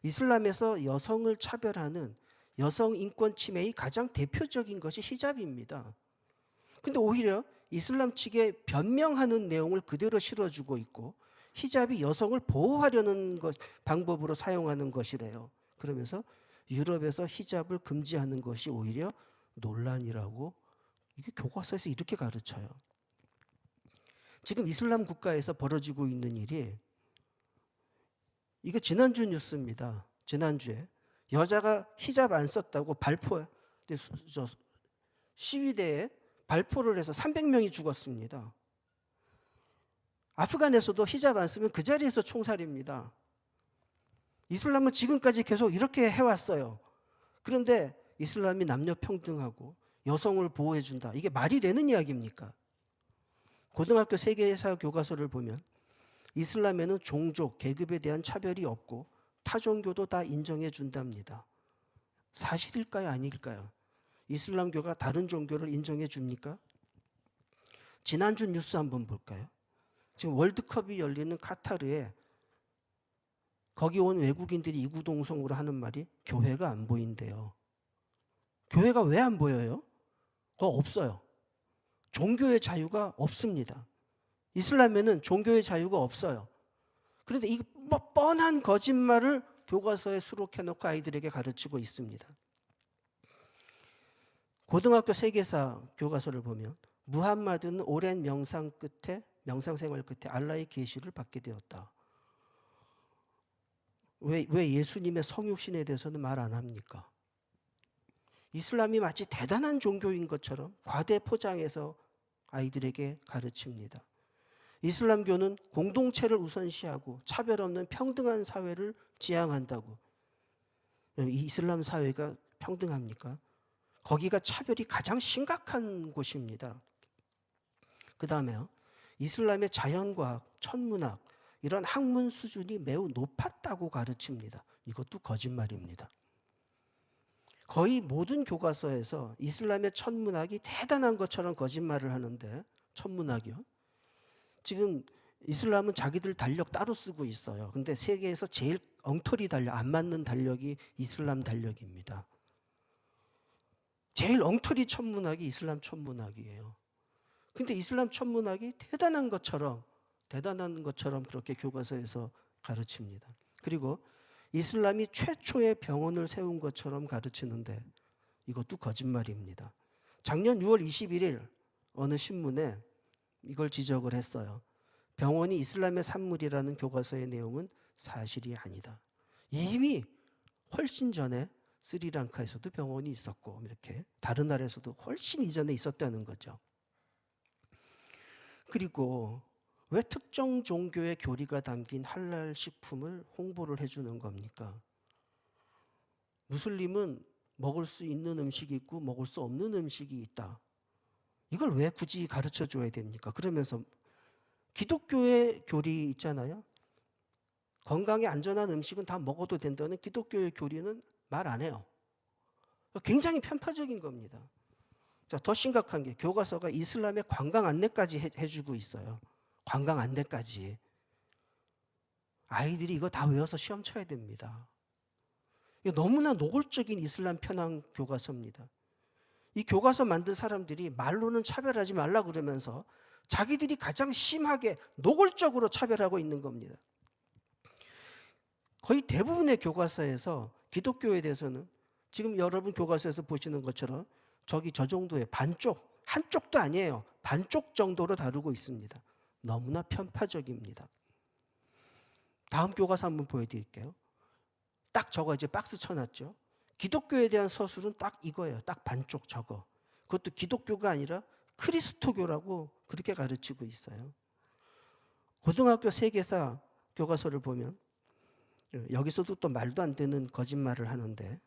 이슬람에서 여성을 차별하는 여성 인권 침해의 가장 대표적인 것이 히잡입니다. 근데 오히려 이슬람 측에 변명하는 내용을 그대로 실어주고 있고 히잡이 여성을 보호하려는 방법으로 사용하는 것이래요. 그러면서 유럽에서 히잡을 금지하는 것이 오히려 논란이라고, 이게 교과서에서 이렇게 가르쳐요. 지금 이슬람 국가에서 벌어지고 있는 일이, 이거 지난주 뉴스입니다. 지난주에 여자가 히잡 안 썼다고 시위대에 발포를 해서 300명이 죽었습니다. 아프간에서도 히잡 안 쓰면 그 자리에서 총살입니다. 이슬람은 지금까지 계속 이렇게 해왔어요. 그런데 이슬람이 남녀 평등하고 여성을 보호해준다. 이게 말이 되는 이야기입니까? 고등학교 세계사 교과서를 보면 이슬람에는 종족, 계급에 대한 차별이 없고 타종교도 다 인정해 준답니다. 사실일까요? 아닐까요? 이슬람교가 다른 종교를 인정해 줍니까? 지난주 뉴스 한번 볼까요? 지금 월드컵이 열리는 카타르에 거기 온 외국인들이 이구동성으로 하는 말이 교회가 안 보인대요. 교회가 왜 안 보여요? 그거 없어요. 종교의 자유가 없습니다. 이슬람에는 종교의 자유가 없어요. 그런데 이 뻔한 거짓말을 교과서에 수록해놓고 아이들에게 가르치고 있습니다. 고등학교 세계사 교과서를 보면 무함마드는 오랜 명상 생활 끝에 알라의 계시를 받게 되었다. 왜 예수님의 성육신에 대해서는 말 안 합니까? 이슬람이 마치 대단한 종교인 것처럼 과대 포장해서 아이들에게 가르칩니다. 이슬람교는 공동체를 우선시하고 차별 없는 평등한 사회를 지향한다고. 이 이슬람 사회가 평등합니까? 거기가 차별이 가장 심각한 곳입니다. 그 다음에요. 이슬람의 자연과학, 천문학 이런 학문 수준이 매우 높았다고 가르칩니다. 이것도 거짓말입니다. 거의 모든 교과서에서 이슬람의 천문학이 대단한 것처럼 거짓말을 하는데, 천문학이요. 지금 이슬람은 자기들 달력 따로 쓰고 있어요. 근데 세계에서 제일 엉터리 달력, 안 맞는 달력이 이슬람 달력입니다. 제일 엉터리 천문학이 이슬람 천문학이에요. 근데 이슬람 천문학이 대단한 것처럼 그렇게 교과서에서 가르칩니다. 그리고 이슬람이 최초의 병원을 세운 것처럼 가르치는데 이것도 거짓말입니다. 작년 6월 21일 어느 신문에 이걸 지적을 했어요. 병원이 이슬람의 산물이라는 교과서의 내용은 사실이 아니다. 이미 훨씬 전에 스리랑카에서도 병원이 있었고 이렇게 다른 나라에서도 훨씬 이전에 있었다는 거죠. 그리고 왜 특정 종교의 교리가 담긴 할랄 식품을 홍보를 해주는 겁니까? 무슬림은 먹을 수 있는 음식이 있고 먹을 수 없는 음식이 있다. 이걸 왜 굳이 가르쳐 줘야 됩니까? 그러면서 기독교의 교리 있잖아요. 건강에 안전한 음식은 다 먹어도 된다는 기독교의 교리는 말 안 해요. 굉장히 편파적인 겁니다. 자, 더 심각한 게 교과서가 이슬람의 관광 안내까지 해주고 있어요. 관광 안내까지. 아이들이 이거 다 외워서 시험 쳐야 됩니다. 이거 너무나 노골적인 이슬람 편향 교과서입니다. 이 교과서 만든 사람들이 말로는 차별하지 말라 그러면서 자기들이 가장 심하게 노골적으로 차별하고 있는 겁니다. 거의 대부분의 교과서에서 기독교에 대해서는 지금 여러분 교과서에서 보시는 것처럼 저 정도의 반쪽, 한쪽도 아니에요. 반쪽 정도로 다루고 있습니다. 너무나 편파적입니다. 다음 교과서 한번 보여드릴게요. 딱 저거 이제 박스 쳐놨죠. 기독교에 대한 서술은 딱 이거예요. 딱 반쪽 저거. 그것도 기독교가 아니라 크리스토교라고 그렇게 가르치고 있어요. 고등학교 세계사 교과서를 보면 여기서도 또 말도 안 되는 거짓말을 하는데,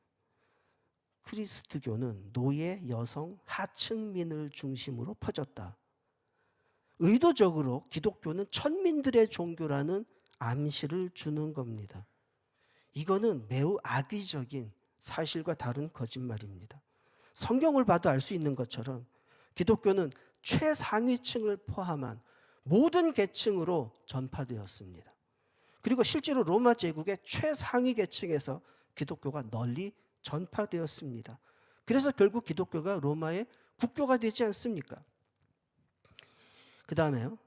크리스트교는 노예, 여성, 하층민을 중심으로 퍼졌다. 의도적으로 기독교는 천민들의 종교라는 암시를 주는 겁니다. 이거는 매우 악의적인 사실과 다른 거짓말입니다. 성경을 봐도 알 수 있는 것처럼 기독교는 최상위층을 포함한 모든 계층으로 전파되었습니다. 그리고 실제로 로마 제국의 최상위 계층에서 기독교가 널리 전파되었습니다. 그래서 결국 기독교가 로마의 국교가 되지 않습니까? 그 다음에요.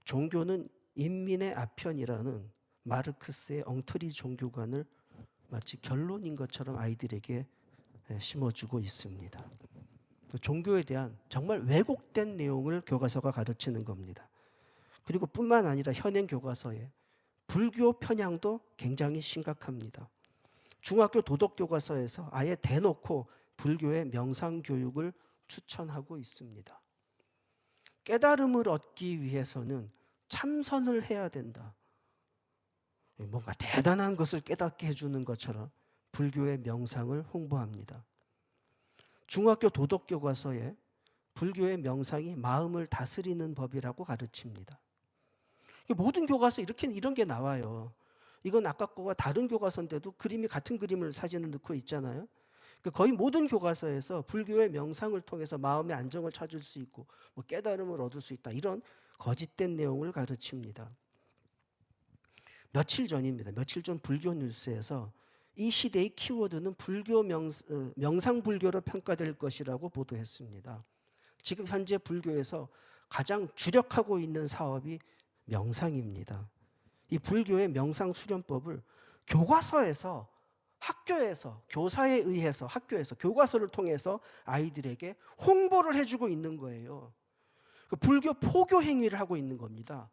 종교는 인민의 아편이라는 마르크스의 엉터리 종교관을 마치 결론인 것처럼 아이들에게 심어주고 있습니다. 종교에 대한 정말 왜곡된 내용을 교과서가 가르치는 겁니다. 그리고 뿐만 아니라 현행 교과서에 불교 편향도 굉장히 심각합니다. 중학교 도덕교과서에서 아예 대놓고 불교의 명상교육을 추천하고 있습니다. 깨달음을 얻기 위해서는 참선을 해야 된다. 뭔가 대단한 것을 깨닫게 해주는 것처럼 불교의 명상을 홍보합니다. 중학교 도덕교과서에 불교의 명상이 마음을 다스리는 법이라고 가르칩니다. 모든 교과서 이런 게 나와요. 이건 아까 거와 다른 교과서인데도 그림이 같은 그림을 사진을 넣고 있잖아요. 거의 모든 교과서에서 불교의 명상을 통해서 마음의 안정을 찾을 수 있고 깨달음을 얻을 수 있다. 이런 거짓된 내용을 가르칩니다. 며칠 전입니다. 며칠 전 불교 뉴스에서 이 시대의 키워드는 명상불교로 평가될 것이라고 보도했습니다. 지금 현재 불교에서 가장 주력하고 있는 사업이 명상입니다. 이 불교의 명상 수련법을 교과서에서, 학교에서, 교사에 의해서 학교에서 교과서를 통해서 아이들에게 홍보를 해주고 있는 거예요. 불교 포교 행위를 하고 있는 겁니다.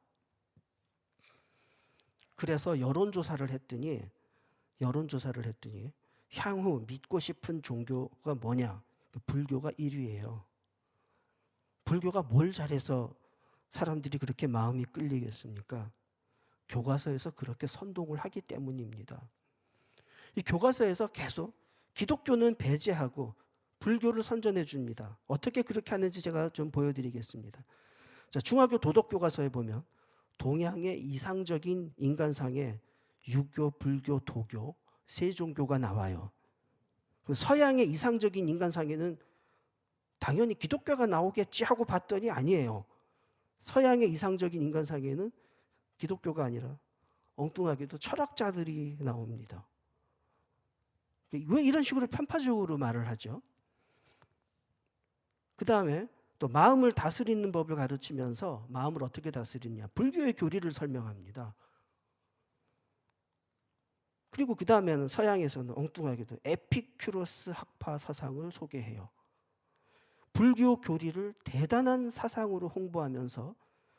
그래서 여론조사를 했더니 향후 믿고 싶은 종교가 뭐냐? 불교가 1위예요. 불교가 뭘 잘해서 사람들이 그렇게 마음이 끌리겠습니까? 교과서에서 그렇게 선동을 하기 때문입니다. 이 교과서에서 계속 기독교는 배제하고 불교를 선전해 줍니다. 어떻게 그렇게 하는지 제가 좀 보여드리겠습니다. 자, 중학교 도덕교과서에 보면 동양의 이상적인 인간상에 유교, 불교, 도교 세 종교가 나와요. 서양의 이상적인 인간상에는 당연히 기독교가 나오겠지 하고 봤더니 아니에요. 서양의 이상적인 인간상에는 기독교가 아니라 엉뚱하게도 철학자들이 나옵니다. 왜 이런 식으로 편파적으로 말을 하죠? 그 다음에 또 마음을 다스리는 법을 가르치면서 마음을 어떻게 다스리냐? 불교의 교리를 설명합니다. 그리고 그 다음에는 서양에서는 엉뚱하게도 에피큐로스 학파 사상을 소개해요. 불교 교리를 대단한 사상으로 홍보하면서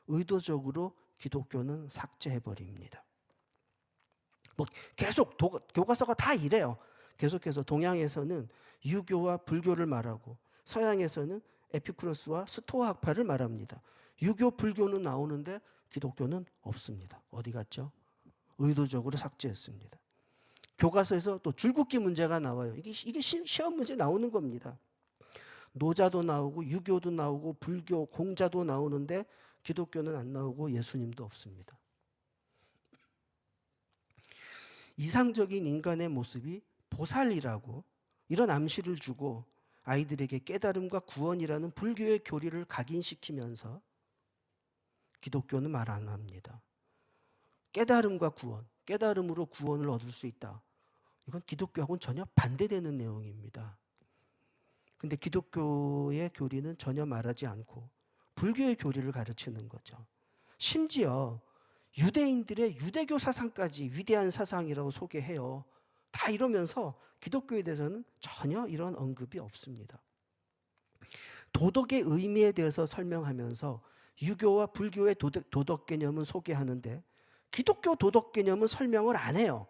의도적으로 기독교는 삭제해버립니다. 뭐 계속 교과서가 다 이래요. 계속해서 동양에서는 유교와 불교를 말하고 서양에서는 에피쿠로스와 스토아 학파를 말합니다. 유교, 불교는 나오는데 기독교는 없습니다. 어디 갔죠? 의도적으로 삭제했습니다. 교과서에서 또 줄긋기 문제가 나와요. 이게 시험 문제 나오는 겁니다. 노자도 나오고 유교도 나오고 불교, 공자도 나오는데 기독교는 안 나오고 예수님도 없습니다. 이상적인 인간의 모습이 보살이라고 이런 암시를 주고 아이들에게 깨달음과 구원이라는 불교의 교리를 각인시키면서 기독교는 말 안 합니다. 깨달음과 구원, 깨달음으로 구원을 얻을 수 있다. 이건 기독교하고는 전혀 반대되는 내용입니다. 근데 기독교의 교리는 전혀 말하지 않고 불교의 교리를 가르치는 거죠. 심지어 유대인들의 유대교 사상까지 위대한 사상이라고 소개해요. 다 이러면서 기독교에 대해서는 전혀 이런 언급이 없습니다. 도덕의 의미에 대해서 설명하면서 유교와 불교의 도덕 개념은 소개하는데 기독교 도덕 개념은 설명을 안 해요.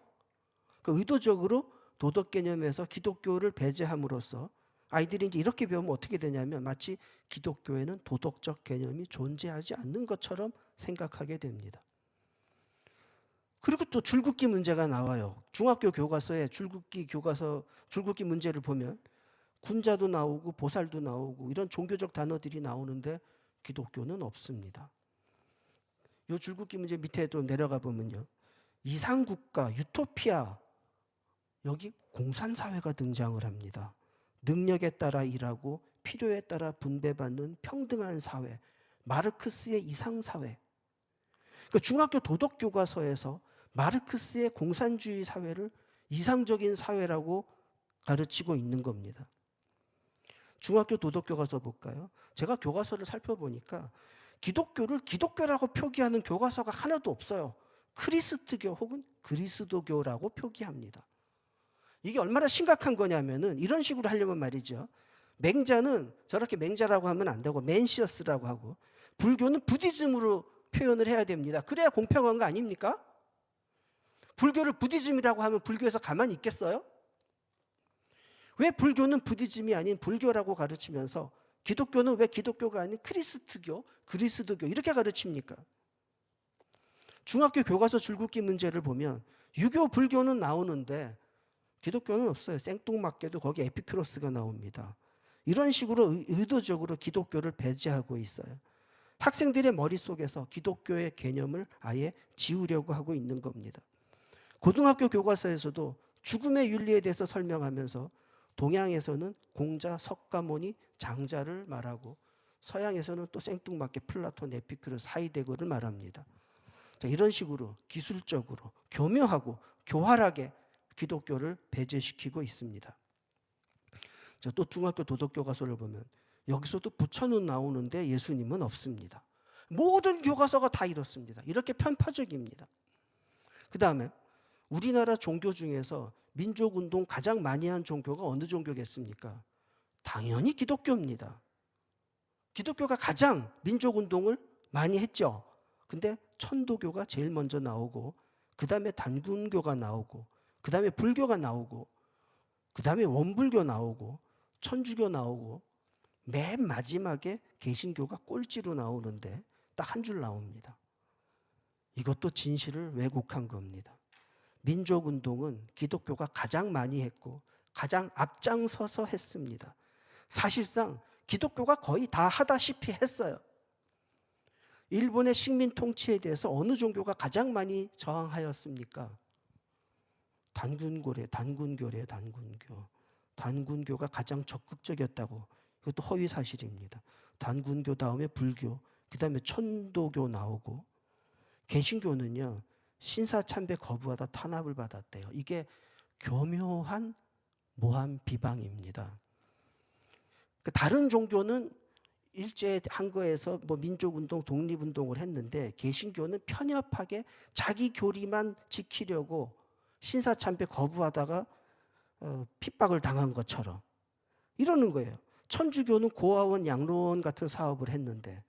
그러니까 의도적으로 도덕 개념에서 기독교를 배제함으로써 아이들이 이제 이렇게 배우면 어떻게 되냐면 마치 기독교에는 도덕적 개념이 존재하지 않는 것처럼 생각하게 됩니다. 그리고 또 줄긋기 문제가 나와요. 중학교 교과서에 줄긋기 문제를 보면 군자도 나오고 보살도 나오고 이런 종교적 단어들이 나오는데 기독교는 없습니다. 이 줄긋기 문제 밑에 또 내려가 보면요. 이상국가, 유토피아, 여기 공산사회가 등장을 합니다. 능력에 따라 일하고 필요에 따라 분배받는 평등한 사회, 마르크스의 이상사회. 그러니까 중학교 도덕교과서에서 마르크스의 공산주의 사회를 이상적인 사회라고 가르치고 있는 겁니다. 중학교 도덕교과서 볼까요? 제가 교과서를 살펴보니까 기독교를 기독교라고 표기하는 교과서가 하나도 없어요. 크리스트교 혹은 그리스도교라고 표기합니다. 이게 얼마나 심각한 거냐면은 이런 식으로 하려면 말이죠. 맹자는 저렇게 맹자라고 하면 안 되고 맨시어스라고 하고 불교는 부디즘으로 표현을 해야 됩니다. 그래야 공평한 거 아닙니까? 불교를 부디즘이라고 하면 불교에서 가만히 있겠어요? 왜 불교는 부디즘이 아닌 불교라고 가르치면서 기독교는 왜 기독교가 아닌 크리스트교, 그리스도교 이렇게 가르칩니까? 중학교 교과서 줄긋기 문제를 보면 유교, 불교는 나오는데 기독교는 없어요. 생뚱맞게도 거기 에피큐로스가 나옵니다. 이런 식으로 의도적으로 기독교를 배제하고 있어요. 학생들의 머릿속에서 기독교의 개념을 아예 지우려고 하고 있는 겁니다. 고등학교 교과서에서도 죽음의 윤리에 대해서 설명하면서 동양에서는 공자, 석가모니, 장자를 말하고 서양에서는 또 생뚱맞게 플라톤, 에피큐로스, 하이데거를 말합니다. 자, 이런 식으로 기술적으로 교묘하고 교활하게 기독교를 배제시키고 있습니다. 자, 또 중학교 도덕교과서를 보면 여기서도 부처는 나오는데 예수님은 없습니다. 모든 교과서가 다 이렇습니다. 이렇게 편파적입니다. 그 다음에 우리나라 종교 중에서 민족운동 가장 많이 한 종교가 어느 종교겠습니까? 당연히 기독교입니다. 기독교가 가장 민족운동을 많이 했죠. 근데 천도교가 제일 먼저 나오고 그 다음에 단군교가 나오고 그 다음에 불교가 나오고 그 다음에 원불교 나오고 천주교 나오고 맨 마지막에 개신교가 꼴찌로 나오는데 딱 한 줄 나옵니다. 이것도 진실을 왜곡한 겁니다. 민족운동은 기독교가 가장 많이 했고 가장 앞장서서 했습니다. 사실상 기독교가 거의 다 하다시피 했어요. 일본의 식민 통치에 대해서 어느 종교가 가장 많이 저항하였습니까? 단군교래, 단군교래, 단군교. 단군교가 가장 적극적이었다고. 이것도 허위 사실입니다. 단군교 다음에 불교, 그 다음에 천도교 나오고, 개신교는요 신사참배 거부하다 탄압을 받았대요. 이게 교묘한 모함 비방입니다. 다른 종교는 일제 한거에서 뭐 민족운동, 독립운동을 했는데 개신교는 편협하게 자기 교리만 지키려고 신사참배 거부하다가 핍박을 당한 것처럼 이러는 거예요. 천주교는 고아원 양로원 같은 사업을 했는데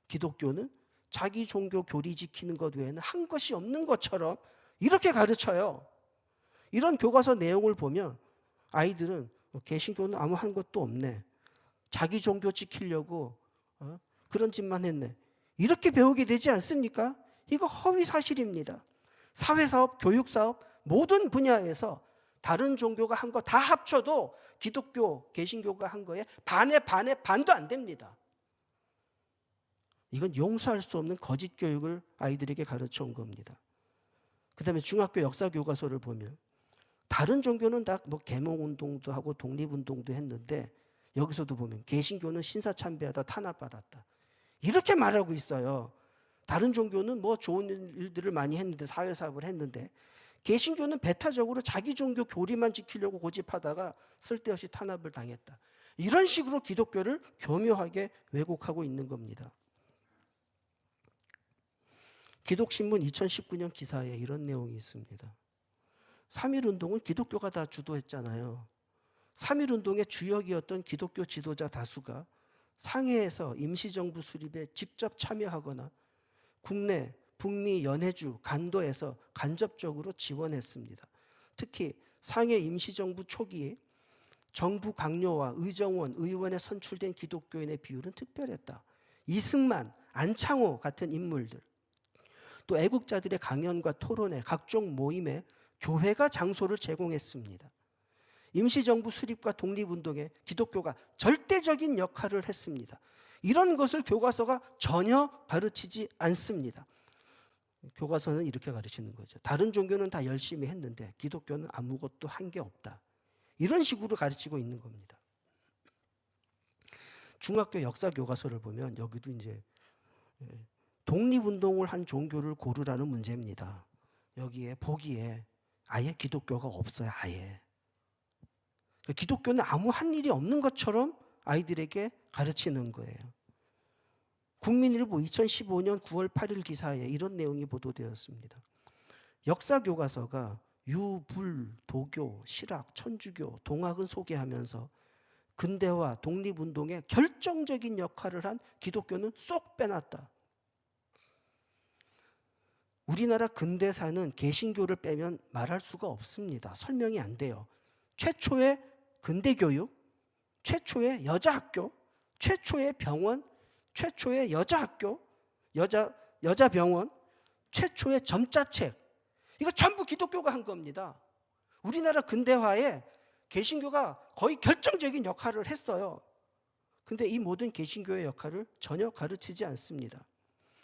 기독교는 자기 종교 교리 지키는 것 외에는 한 것이 없는 것처럼 이렇게 가르쳐요. 이런 교과서 내용을 보면 아이들은 개신교는 아무 한 것도 없네. 자기 종교 지키려고 그런 짓만 했네. 이렇게 배우게 되지 않습니까? 이거 허위 사실입니다. 사회사업, 교육사업 모든 분야에서 다른 종교가 한 거 다 합쳐도 기독교, 개신교가 한 거에 반에 반도 안 됩니다. 이건 용서할 수 없는 거짓 교육을 아이들에게 가르쳐 온 겁니다. 그 다음에 중학교 역사 교과서를 보면 다른 종교는 다 뭐 계몽운동도 하고 독립운동도 했는데 여기서도 보면 개신교는 신사참배하다 탄압받았다. 이렇게 말하고 있어요. 다른 종교는 뭐 좋은 일들을 많이 했는데 사회사업을 했는데 개신교는 배타적으로 자기 종교 교리만 지키려고 고집하다가 쓸데없이 탄압을 당했다. 이런 식으로 기독교를 교묘하게 왜곡하고 있는 겁니다. 기독신문 2019년 기사에 이런 내용이 있습니다. 3.1운동은 기독교가 다 주도했잖아요. 3.1운동의 주역이었던 기독교 지도자 다수가 상해에서 임시정부 수립에 직접 참여하거나 국내, 북미, 연해주, 간도에서 간접적으로 지원했습니다. 특히 상해 임시정부 초기에 정부 강요와 의정원, 의원에 선출된 기독교인의 비율은 특별했다. 이승만, 안창호 같은 인물들, 또 애국자들의 강연과 토론회, 각종 모임에 교회가 장소를 제공했습니다. 임시정부 수립과 독립운동에 기독교가 절대적인 역할을 했습니다. 이런 것을 교과서가 전혀 가르치지 않습니다. 교과서는 이렇게 가르치는 거죠. 다른 종교는 다 열심히 했는데 기독교는 아무것도 한 게 없다. 이런 식으로 가르치고 있는 겁니다. 중학교 역사 교과서를 보면 여기도 이제 독립운동을 한 종교를 고르라는 문제입니다. 여기에 보기에 아예 기독교가 없어요. 아예. 기독교는 아무 한 일이 없는 것처럼 아이들에게 가르치는 거예요. 국민일보 2015년 9월 8일 기사에 이런 내용이 보도되었습니다. 역사 교과서가 유, 불, 도교, 실학, 천주교, 동학을 소개하면서 근대화, 독립운동에 결정적인 역할을 한 기독교는 쏙 빼놨다. 우리나라 근대사는 개신교를 빼면 말할 수가 없습니다. 설명이 안 돼요. 최초의 근대교육, 최초의 여자학교, 최초의 병원, 최초의 여자학교, 여자병원, 최초의 점자책, 이거 전부 기독교가 한 겁니다. 우리나라 근대화에 개신교가 거의 결정적인 역할을 했어요. 근데 이 모든 개신교의 역할을 전혀 가르치지 않습니다.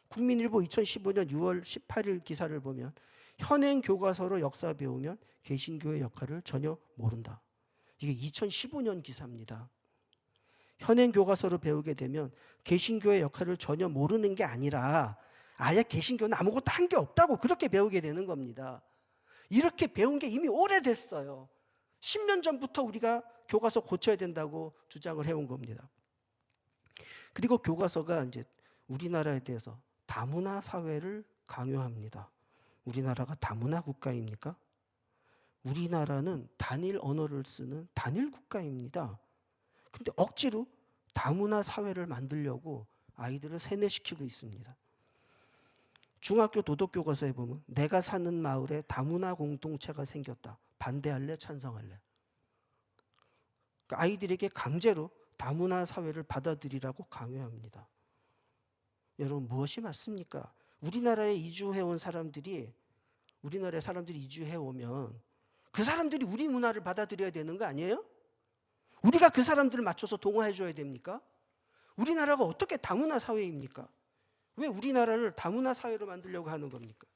국민일보 2015년 6월 18일 기사를 보면 현행 교과서로 역사 배우면 개신교의 역할을 전혀 모른다. 이게 2015년 기사입니다. 현행 교과서로 배우게 되면 개신교의 역할을 전혀 모르는 게 아니라 아예 개신교는 아무것도 한 게 없다고 그렇게 배우게 되는 겁니다. 이렇게 배운 게 이미 오래됐어요. 10년 전부터 우리가 교과서 고쳐야 된다고 주장을 해온 겁니다. 그리고 교과서가 이제 우리나라에 대해서 다문화 사회를 강요합니다. 우리나라가 다문화 국가입니까? 우리나라는 단일 언어를 쓰는 단일 국가입니다. 근데 억지로 다문화 사회를 만들려고 아이들을 세뇌시키고 있습니다. 중학교 도덕교과서에 보면 내가 사는 마을에 다문화 공동체가 생겼다. 반대할래? 찬성할래? 그러니까 아이들에게 강제로 다문화 사회를 받아들이라고 강요합니다. 여러분 무엇이 맞습니까? 우리나라에 이주해온 사람들이 우리나라에 사람들이 이주해 오면 그 사람들이 우리 문화를 받아들여야 되는 거 아니에요? 우리가 그 사람들을 맞춰서 동화해 줘야 됩니까? 우리나라가 어떻게 다문화 사회입니까? 왜 우리나라를 다문화 사회로 만들려고 하는 겁니까?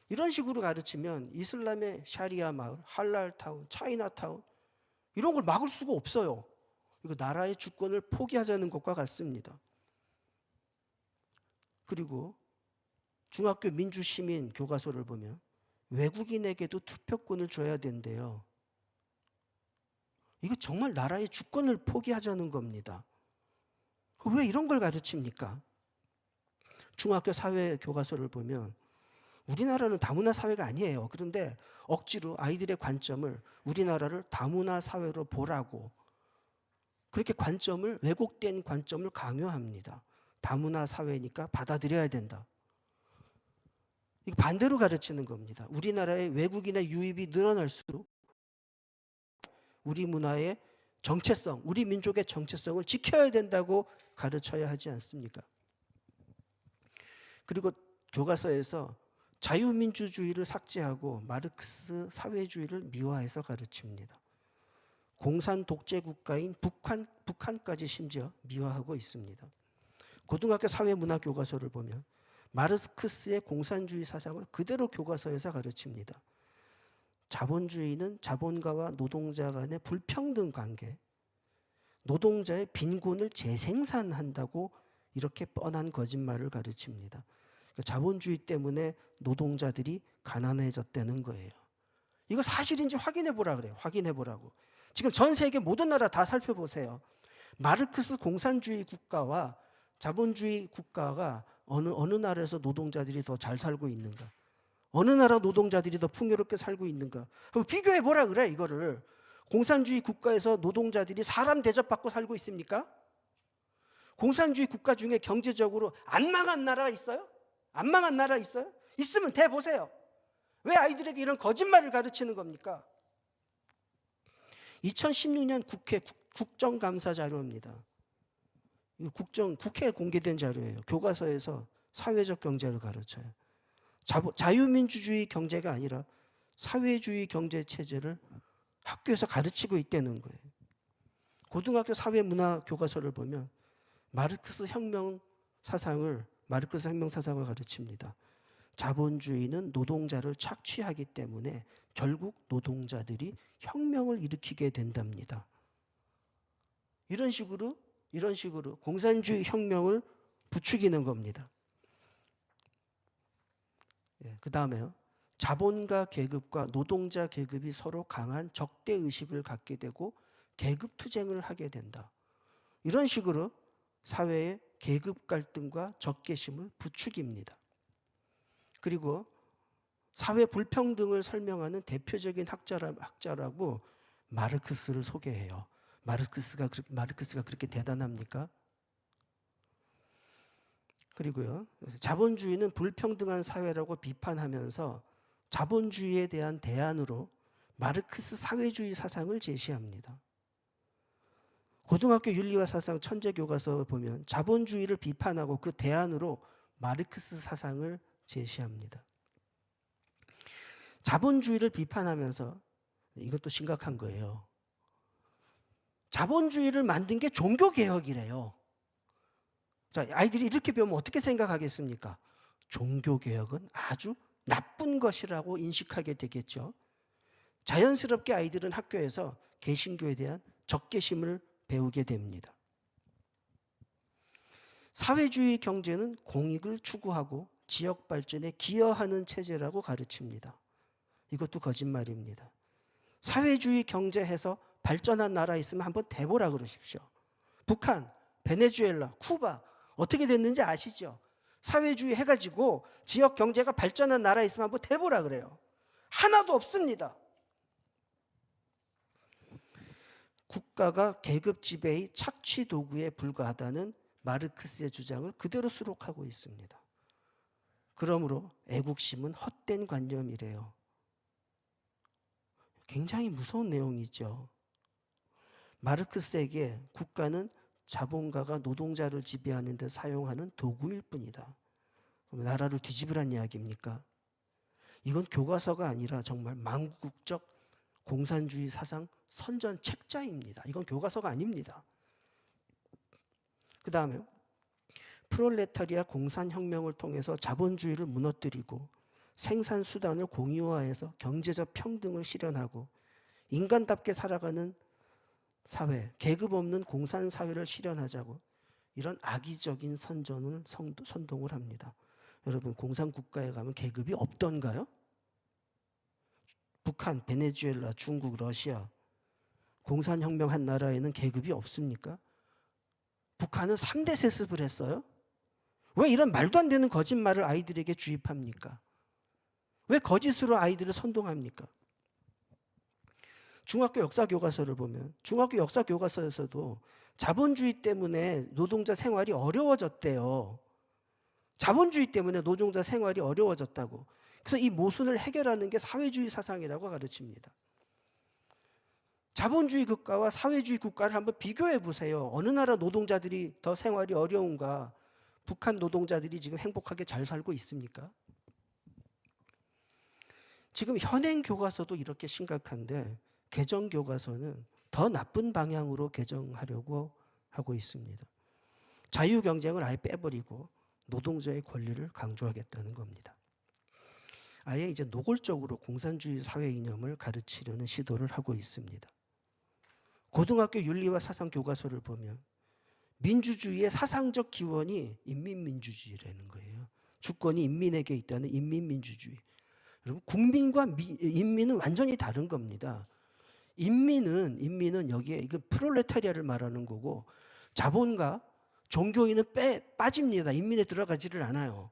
이런 식으로 가르치면 이슬람의 샤리아 마을, 할랄타운, 차이나타운 이런 걸 막을 수가 없어요. 이거 나라의 주권을 포기하자는 것과 같습니다. 그리고 중학교 민주시민 교과서를 보면 외국인에게도 투표권을 줘야 된대요. 이거 정말 나라의 주권을 포기하자는 겁니다. 왜 이런 걸 가르칩니까? 중학교 사회 교과서를 보면 우리나라는 다문화 사회가 아니에요. 그런데 억지로 아이들의 관점을 우리나라를 다문화 사회로 보라고 그렇게 관점을 왜곡된 관점을 강요합니다. 다문화 사회니까 받아들여야 된다. 이거 반대로 가르치는 겁니다. 우리나라의 외국인의 유입이 늘어날수록 우리 문화의 정체성, 우리 민족의 정체성을 지켜야 된다고 가르쳐야 하지 않습니까? 그리고 교과서에서 자유민주주의를 삭제하고 마르크스 사회주의를 미화해서 가르칩니다. 공산 독재 국가인 북한까지 심지어 미화하고 있습니다. 고등학교 사회문화 교과서를 보면 마르크스의 공산주의 사상을 그대로 교과서에서 가르칩니다. 자본주의는 자본가와 노동자 간의 불평등 관계, 노동자의 빈곤을 재생산한다고 이렇게 뻔한 거짓말을 가르칩니다. 그러니까 자본주의 때문에 노동자들이 가난해졌다는 거예요. 이거 사실인지 확인해 보라 그래요. 확인해 보라고. 지금 전 세계 모든 나라 다 살펴보세요. 마르크스 공산주의 국가와 자본주의 국가가 어느 나라에서 노동자들이 더 잘 살고 있는가? 어느 나라 노동자들이 더 풍요롭게 살고 있는가? 한번 비교해 보라 그래 이거를. 공산주의 국가에서 노동자들이 사람 대접받고 살고 있습니까? 공산주의 국가 중에 경제적으로 안 망한 나라가 있어요? 안 망한 나라 있어요? 있으면 대보세요. 왜 아이들에게 이런 거짓말을 가르치는 겁니까? 2016년 국회 국정감사 자료입니다. 국회에 공개된 자료예요. 교과서에서 사회적 경제를 가르쳐요. 자유민주주의 경제가 아니라 사회주의 경제 체제를 학교에서 가르치고 있다는 거예요. 고등학교 사회문화 교과서를 보면 마르크스 혁명 사상을 가르칩니다. 자본주의는 노동자를 착취하기 때문에 결국 노동자들이 혁명을 일으키게 된답니다. 이런 식으로 공산주의 혁명을 부추기는 겁니다. 그 다음에요. 자본가 계급과 노동자 계급이 서로 강한 적대의식을 갖게 되고 계급투쟁을 하게 된다. 이런 식으로 사회의 계급 갈등과 적개심을 부추깁니다. 그리고 사회 불평등을 설명하는 대표적인 학자라고 마르크스를 소개해요. 마르크스가 그렇게 대단합니까? 그리고요, 자본주의는 불평등한 사회라고 비판하면서 자본주의에 대한 대안으로 마르크스 사회주의 사상을 제시합니다. 고등학교 윤리와 사상 천재 교과서 보면 자본주의를 비판하고 그 대안으로 마르크스 사상을 제시합니다. 자본주의를 비판하면서 이것도 심각한 거예요. 자본주의를 만든 게 종교개혁이래요. 자, 아이들이 이렇게 배우면 어떻게 생각하겠습니까? 종교개혁은 아주 나쁜 것이라고 인식하게 되겠죠. 자연스럽게 아이들은 학교에서 개신교에 대한 적개심을 배우게 됩니다. 사회주의 경제는 공익을 추구하고 지역 발전에 기여하는 체제라고 가르칩니다. 이것도 거짓말입니다. 사회주의 경제해서 발전한 나라 있으면 한번 대보라 그러십시오. 북한, 베네수엘라, 쿠바 어떻게 됐는지 아시죠? 사회주의 해가지고 지역 경제가 발전한 나라 있으면 한번 대보라 그래요. 하나도 없습니다. 국가가 계급 지배의 착취 도구에 불과하다는 마르크스의 주장을 그대로 수록하고 있습니다. 그러므로 애국심은 헛된 관념이래요. 굉장히 무서운 내용이죠. 마르크스에게 국가는 자본가가 노동자를 지배하는 데 사용하는 도구일 뿐이다. 그럼 나라를 뒤집으란 이야기입니까? 이건 교과서가 아니라 정말 망국적 공산주의 사상 선전 책자입니다. 이건 교과서가 아닙니다. 그 다음에 프롤레타리아 공산혁명을 통해서 자본주의를 무너뜨리고 생산수단을 공유화해서 경제적 평등을 실현하고 인간답게 살아가는 사회, 계급 없는 공산사회를 실현하자고 이런 악의적인 선전을 선동을 합니다. 여러분, 공산국가에 가면 계급이 없던가요? 북한, 베네수엘라, 중국, 러시아 공산혁명 한 나라에는 계급이 없습니까? 북한은 3대 세습을 했어요? 왜 이런 말도 안 되는 거짓말을 아이들에게 주입합니까? 왜 거짓으로 아이들을 선동합니까? 중학교 역사 교과서를 보면 중학교 역사 교과서에서도 자본주의 때문에 노동자 생활이 어려워졌대요. 자본주의 때문에 노동자 생활이 어려워졌다고. 그래서 이 모순을 해결하는 게 사회주의 사상이라고 가르칩니다. 자본주의 국가와 사회주의 국가를 한번 비교해 보세요. 어느 나라 노동자들이 더 생활이 어려운가? 북한 노동자들이 지금 행복하게 잘 살고 있습니까? 지금 현행 교과서도 이렇게 심각한데 개정 교과서는 더 나쁜 방향으로 개정하려고 하고 있습니다. 자유 경쟁을 아예 빼버리고 노동자의 권리를 강조하겠다는 겁니다. 아예 이제 노골적으로 공산주의 사회 이념을 가르치려는 시도를 하고 있습니다. 고등학교 윤리와 사상 교과서를 보면 민주주의의 사상적 기원이 인민민주주의라는 거예요. 주권이 인민에게 있다는 인민민주주의. 여러분, 국민과 인민은 완전히 다른 겁니다. 인민은 여기에 이거 프롤레타리아를 말하는 거고 자본가, 종교인은 빠집니다. 인민에 들어가지를 않아요.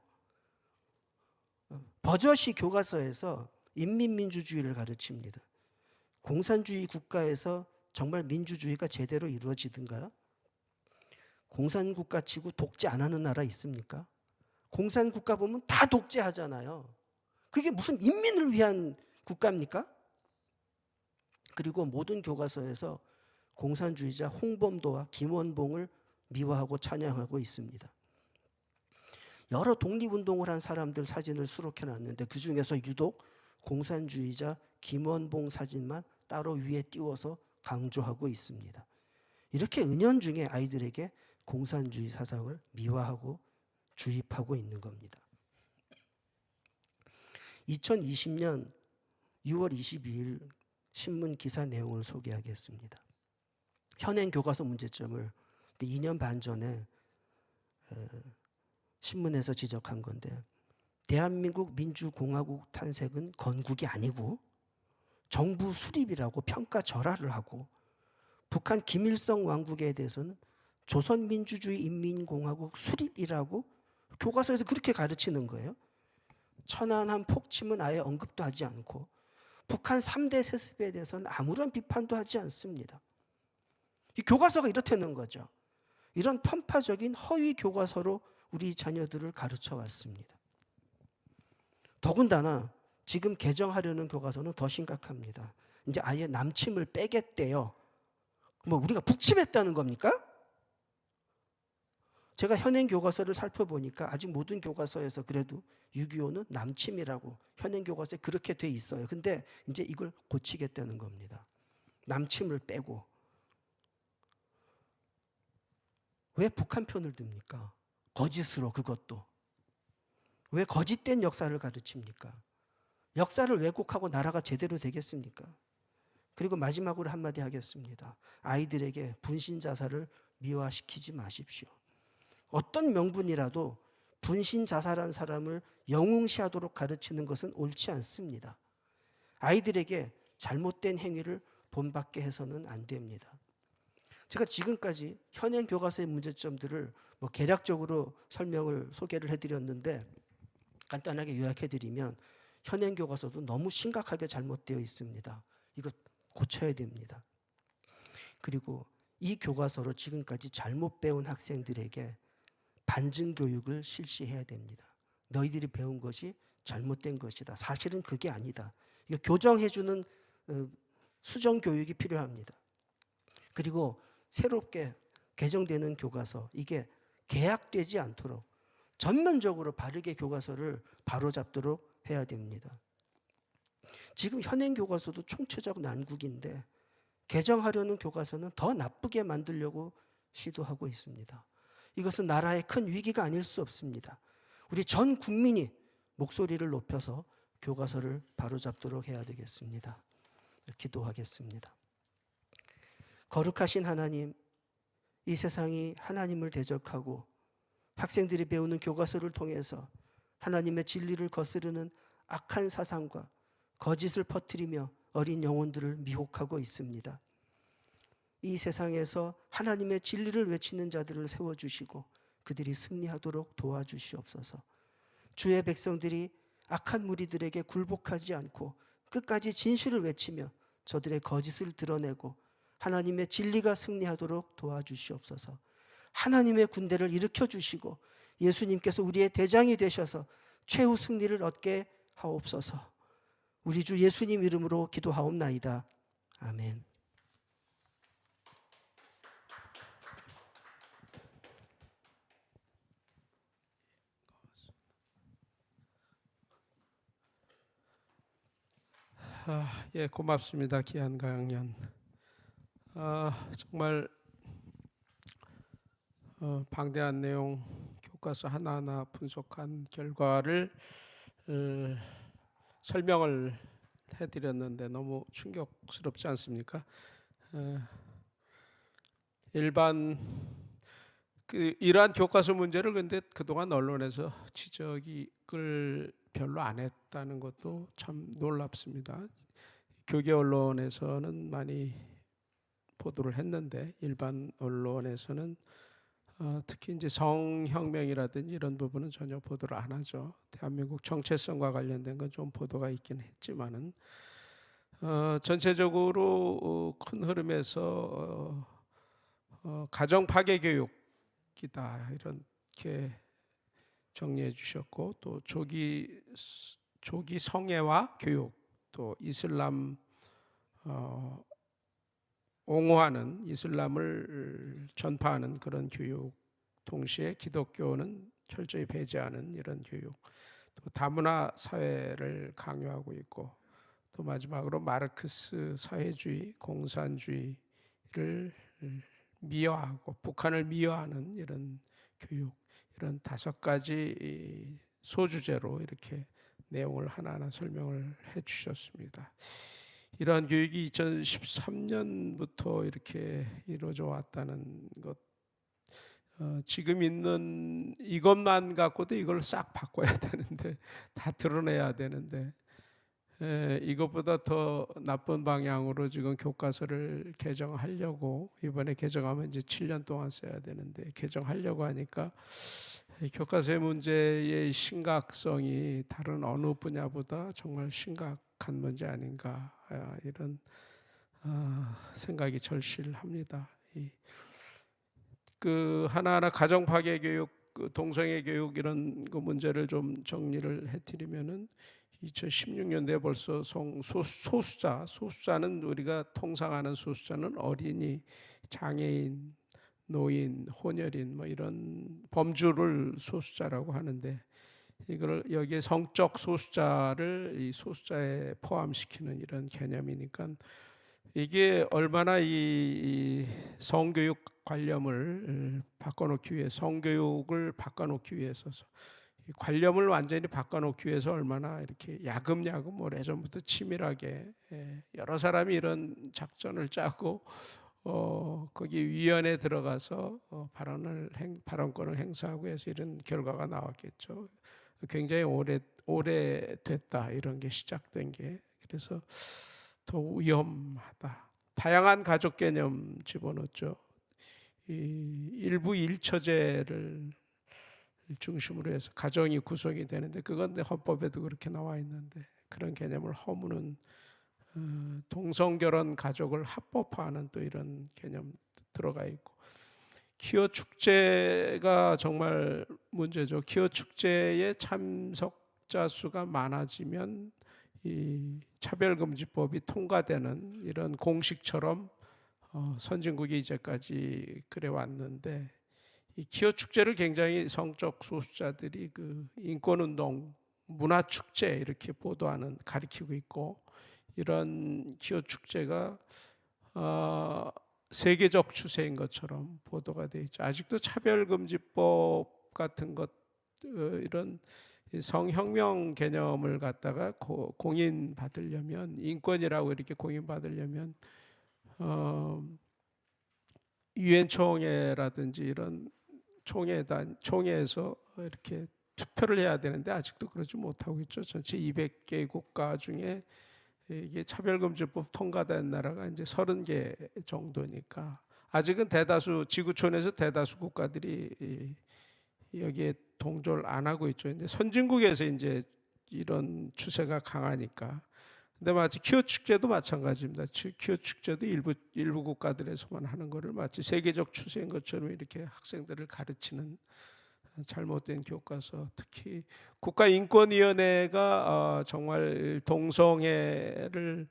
버젓이 교과서에서 인민민주주의를 가르칩니다. 공산주의 국가에서 정말 민주주의가 제대로 이루어지든가요? 공산국가 치고 독재 안 하는 나라 있습니까? 공산국가 보면 다 독재하잖아요. 그게 무슨 인민을 위한 국가입니까? 그리고 모든 교과서에서 공산주의자 홍범도와 김원봉을 미화하고 찬양하고 있습니다. 여러 독립운동을 한 사람들 사진을 수록해 놨는데 그중에서 유독 공산주의자 김원봉 사진만 따로 위에 띄워서 강조하고 있습니다. 이렇게 은연중에 아이들에게 공산주의 사상을 미화하고 주입하고 있는 겁니다. 2020년 6월 22일 신문 기사 내용을 소개하겠습니다. 현행 교과서 문제점을 2년 반 전에 신문에서 지적한 건데 대한민국 민주공화국 탄생은 건국이 아니고 정부 수립이라고 평가절하를 하고 북한 김일성 왕국에 대해서는 조선민주주의 인민공화국 수립이라고 교과서에서 그렇게 가르치는 거예요. 천안함 폭침은 아예 언급도 하지 않고 북한 3대 세습에 대해서는 아무런 비판도 하지 않습니다. 이 교과서가 이렇다는 거죠. 이런 편파적인 허위 교과서로 우리 자녀들을 가르쳐 왔습니다. 더군다나 지금 개정하려는 교과서는 더 심각합니다. 이제 아예 남침을 빼겠대요. 뭐 우리가 북침했다는 겁니까? 제가 현행 교과서를 살펴보니까 아직 모든 교과서에서 그래도 6.25는 남침이라고 현행 교과서에 그렇게 돼 있어요. 근데 이제 이걸 고치겠다는 겁니다. 남침을 빼고. 왜 북한 편을 듭니까? 거짓으로 그것도. 왜 거짓된 역사를 가르칩니까? 역사를 왜곡하고 나라가 제대로 되겠습니까? 그리고 마지막으로 한마디 하겠습니다. 아이들에게 분신자살을 미화시키지 마십시오. 어떤 명분이라도 분신자살한 사람을 영웅시하도록 가르치는 것은 옳지 않습니다. 아이들에게 잘못된 행위를 본받게 해서는 안 됩니다. 제가 지금까지 현행 교과서의 문제점들을 개략적으로 소개를 해드렸는데 간단하게 요약해드리면 현행 교과서도 너무 심각하게 잘못되어 있습니다. 이거 고쳐야 됩니다. 그리고 이 교과서로 지금까지 잘못 배운 학생들에게 반증 교육을 실시해야 됩니다. 너희들이 배운 것이 잘못된 것이다. 사실은 그게 아니다. 이거 교정해주는 수정 교육이 필요합니다. 그리고 새롭게 개정되는 교과서, 이게 계약되지 않도록 전면적으로 바르게 교과서를 바로잡도록 해야 됩니다. 지금 현행 교과서도 총체적 난국인데 개정하려는 교과서는 더 나쁘게 만들려고 시도하고 있습니다. 이것은 나라의 큰 위기가 아닐 수 없습니다. 우리 전 국민이 목소리를 높여서 교과서를 바로잡도록 해야 되겠습니다. 기도하겠습니다. 거룩하신 하나님, 이 세상이 하나님을 대적하고 학생들이 배우는 교과서를 통해서 하나님의 진리를 거스르는 악한 사상과 거짓을 퍼뜨리며 어린 영혼들을 미혹하고 있습니다. 이 세상에서 하나님의 진리를 외치는 자들을 세워주시고 그들이 승리하도록 도와주시옵소서. 주의 백성들이 악한 무리들에게 굴복하지 않고 끝까지 진실을 외치며 저들의 거짓을 드러내고 하나님의 진리가 승리하도록 도와주시옵소서. 하나님의 군대를 일으켜 주시고 예수님께서 우리의 대장이 되셔서 최후 승리를 얻게 하옵소서. 우리 주 예수님 이름으로 기도하옵나이다. 아멘. 예, 고맙습니다. 귀한 강연. 정말 방대한 내용, 교과서 하나하나 분석한 결과를 설명을 해드렸는데 너무 충격스럽지 않습니까? 이러한 교과서 문제를 근데 그동안 언론에서 지적을 별로 안 했다는 것도 참 놀랍습니다. 교계 언론에서는 많이 보도를 했는데 일반 언론에서는 특히 이제 성혁명이라든지 이런 부분은 전혀 보도를 안 하죠. 대한민국 정체성과 관련된 건 좀 보도가 있긴 했지만은 전체적으로 큰 흐름에서 가정 파괴 교육이다 이렇게 정리해 주셨고, 또 조기 성애화 교육, 또 이슬람 옹호하는, 이슬람을 전파하는 그런 교육, 동시에 기독교는 철저히 배제하는 이런 교육, 또 다문화 사회를 강요하고 있고, 또 마지막으로 마르크스 사회주의, 공산주의를 미화하고 북한을 미화하는 이런 교육, 이런 5가지 소주제로 이렇게 내용을 하나하나 설명을 해 주셨습니다. 이러한 교육이 2013년부터 이렇게 이루어져 왔다는 것, 지금 있는 이것만 갖고도 이걸 싹 바꿔야 되는데, 다 드러내야 되는데, 이것보다 더 나쁜 방향으로 지금 교과서를 개정하려고, 이번에 개정하면 이제 7년 동안 써야 되는데 개정하려고 하니까 교과서의 문제의 심각성이 다른 어느 분야보다 정말 심각한 문제 아닌가, 이런 생각이 절실합니다. 그 하나하나 가정 파괴 교육, 동성애 교육 이런 그 문제를 좀 정리를 해드리면은 2016년도에 벌써 소수자는 우리가 통상하는 소수자는 어린이, 장애인, 노인, 혼혈인 뭐 이런 범주를 소수자라고 하는데, 이걸 여기에 성적 소수자를 이 소수자에 포함시키는 이런 개념이니까 이게 얼마나 이 성교육 관념을 바꿔놓기 위해, 성교육을 바꿔놓기 위해서, 관념을 완전히 바꿔놓기 위해서 얼마나 이렇게 야금야금 오래전부터 치밀하게 여러 사람이 이런 작전을 짜고 거기 위원회에 들어가서 발언권을 행사하고 해서 이런 결과가 나왔겠죠. 굉장히 오래됐다, 이런 게 시작된 게. 그래서 더 위험하다. 다양한 가족 개념 집어넣었죠. 일부 일처제를 중심으로 해서 가정이 구성이 되는데, 그건 헌법에도 그렇게 나와 있는데, 그런 개념을 허무는 동성결혼 가족을 합법화하는 또 이런 개념 들어가 있고, 기어 축제가 정말 문제죠. 기어 축제에 참석자 수가 많아지면 이 차별금지법이 통과되는 이런 공식처럼 선진국이 이제까지 그래 왔는데, 이 기호 축제를 굉장히 성적 소수자들이 그 인권운동, 문화축제 이렇게 보도하는, 가리키고 있고, 이런 기호 축제가 세계적 추세인 것처럼 보도가 되어 있죠. 아직도 차별금지법 같은 것, 이런 성혁명 개념을 갖다가 공인받으려면, 인권이라고 이렇게 공인받으려면 유엔 총회라든지 이런 총회에서 이렇게 투표를 해야 되는데 아직도 그러지 못하고 있죠. 전체 200개 국가 중에 이게 차별금지법 통과된 나라가 이제 30개 정도니까 아직은 대다수, 지구촌에서 대다수 국가들이 여기에 동조를 안 하고 있죠. 근데 선진국에서 이제 이런 추세가 강하니까. 근데 마치 키오 축제도 마찬가지입니다. 키오 축제도 일부 국가들에서만 하는 거를 마치 세계적 추세인 것처럼 이렇게 학생들을 가르치는 잘못된 교과서, 특히 국가인권위원회가 정말 동성애를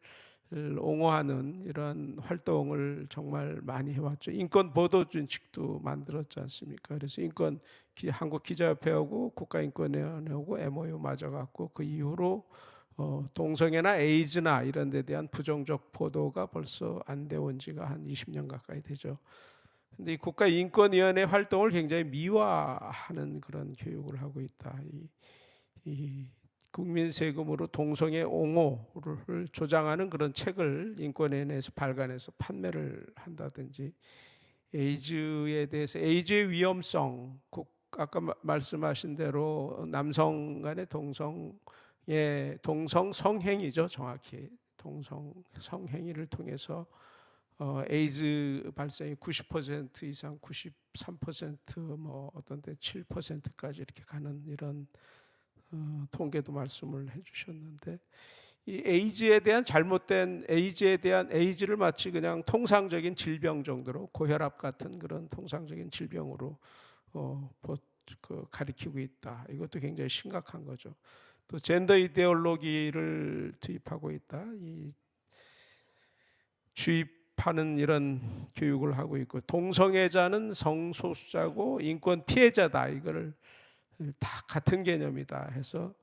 옹호하는 이러한 활동을 정말 많이 해왔죠. 인권 보도 준칙도 만들었지 않습니까? 그래서 한국기자협회하고 국가인권위원회하고 MOU 맞아갖고 그 이후로 동성애나 에이즈나 이런 데 대한 부정적 보도가 벌써 안 되온 지가 한 20년 가까이 되죠. 근데 이 국가인권위원회 활동을 굉장히 미화하는 그런 교육을 하고 있다. 이 국민 세금으로 동성애 옹호를 조장하는 그런 책을 인권위원회에서 발간해서 판매를 한다든지, 에이즈에 대해서 에이즈의 위험성, 아까 말씀하신 대로 남성 간의 동성 성행위죠. 정확히 동성 성행위를 통해서 에이즈 발생이 90% 이상, 93% 뭐 어떤 때 7%까지 이렇게 가는 이런 통계도 말씀을 해주셨는데, 이 에이즈에 대한 에이즈를 마치 그냥 통상적인 질병 정도로, 고혈압 같은 그런 통상적인 질병으로 가리키고 있다. 이것도 굉장히 심각한 거죠. 또 젠더 이데올로기를 투입하고 있다. 이 주입하는 이런 교육을 하고 있고, 동성애자는 성소수자고 인권 피해자다. 이거를 다 같은 개념이다 해서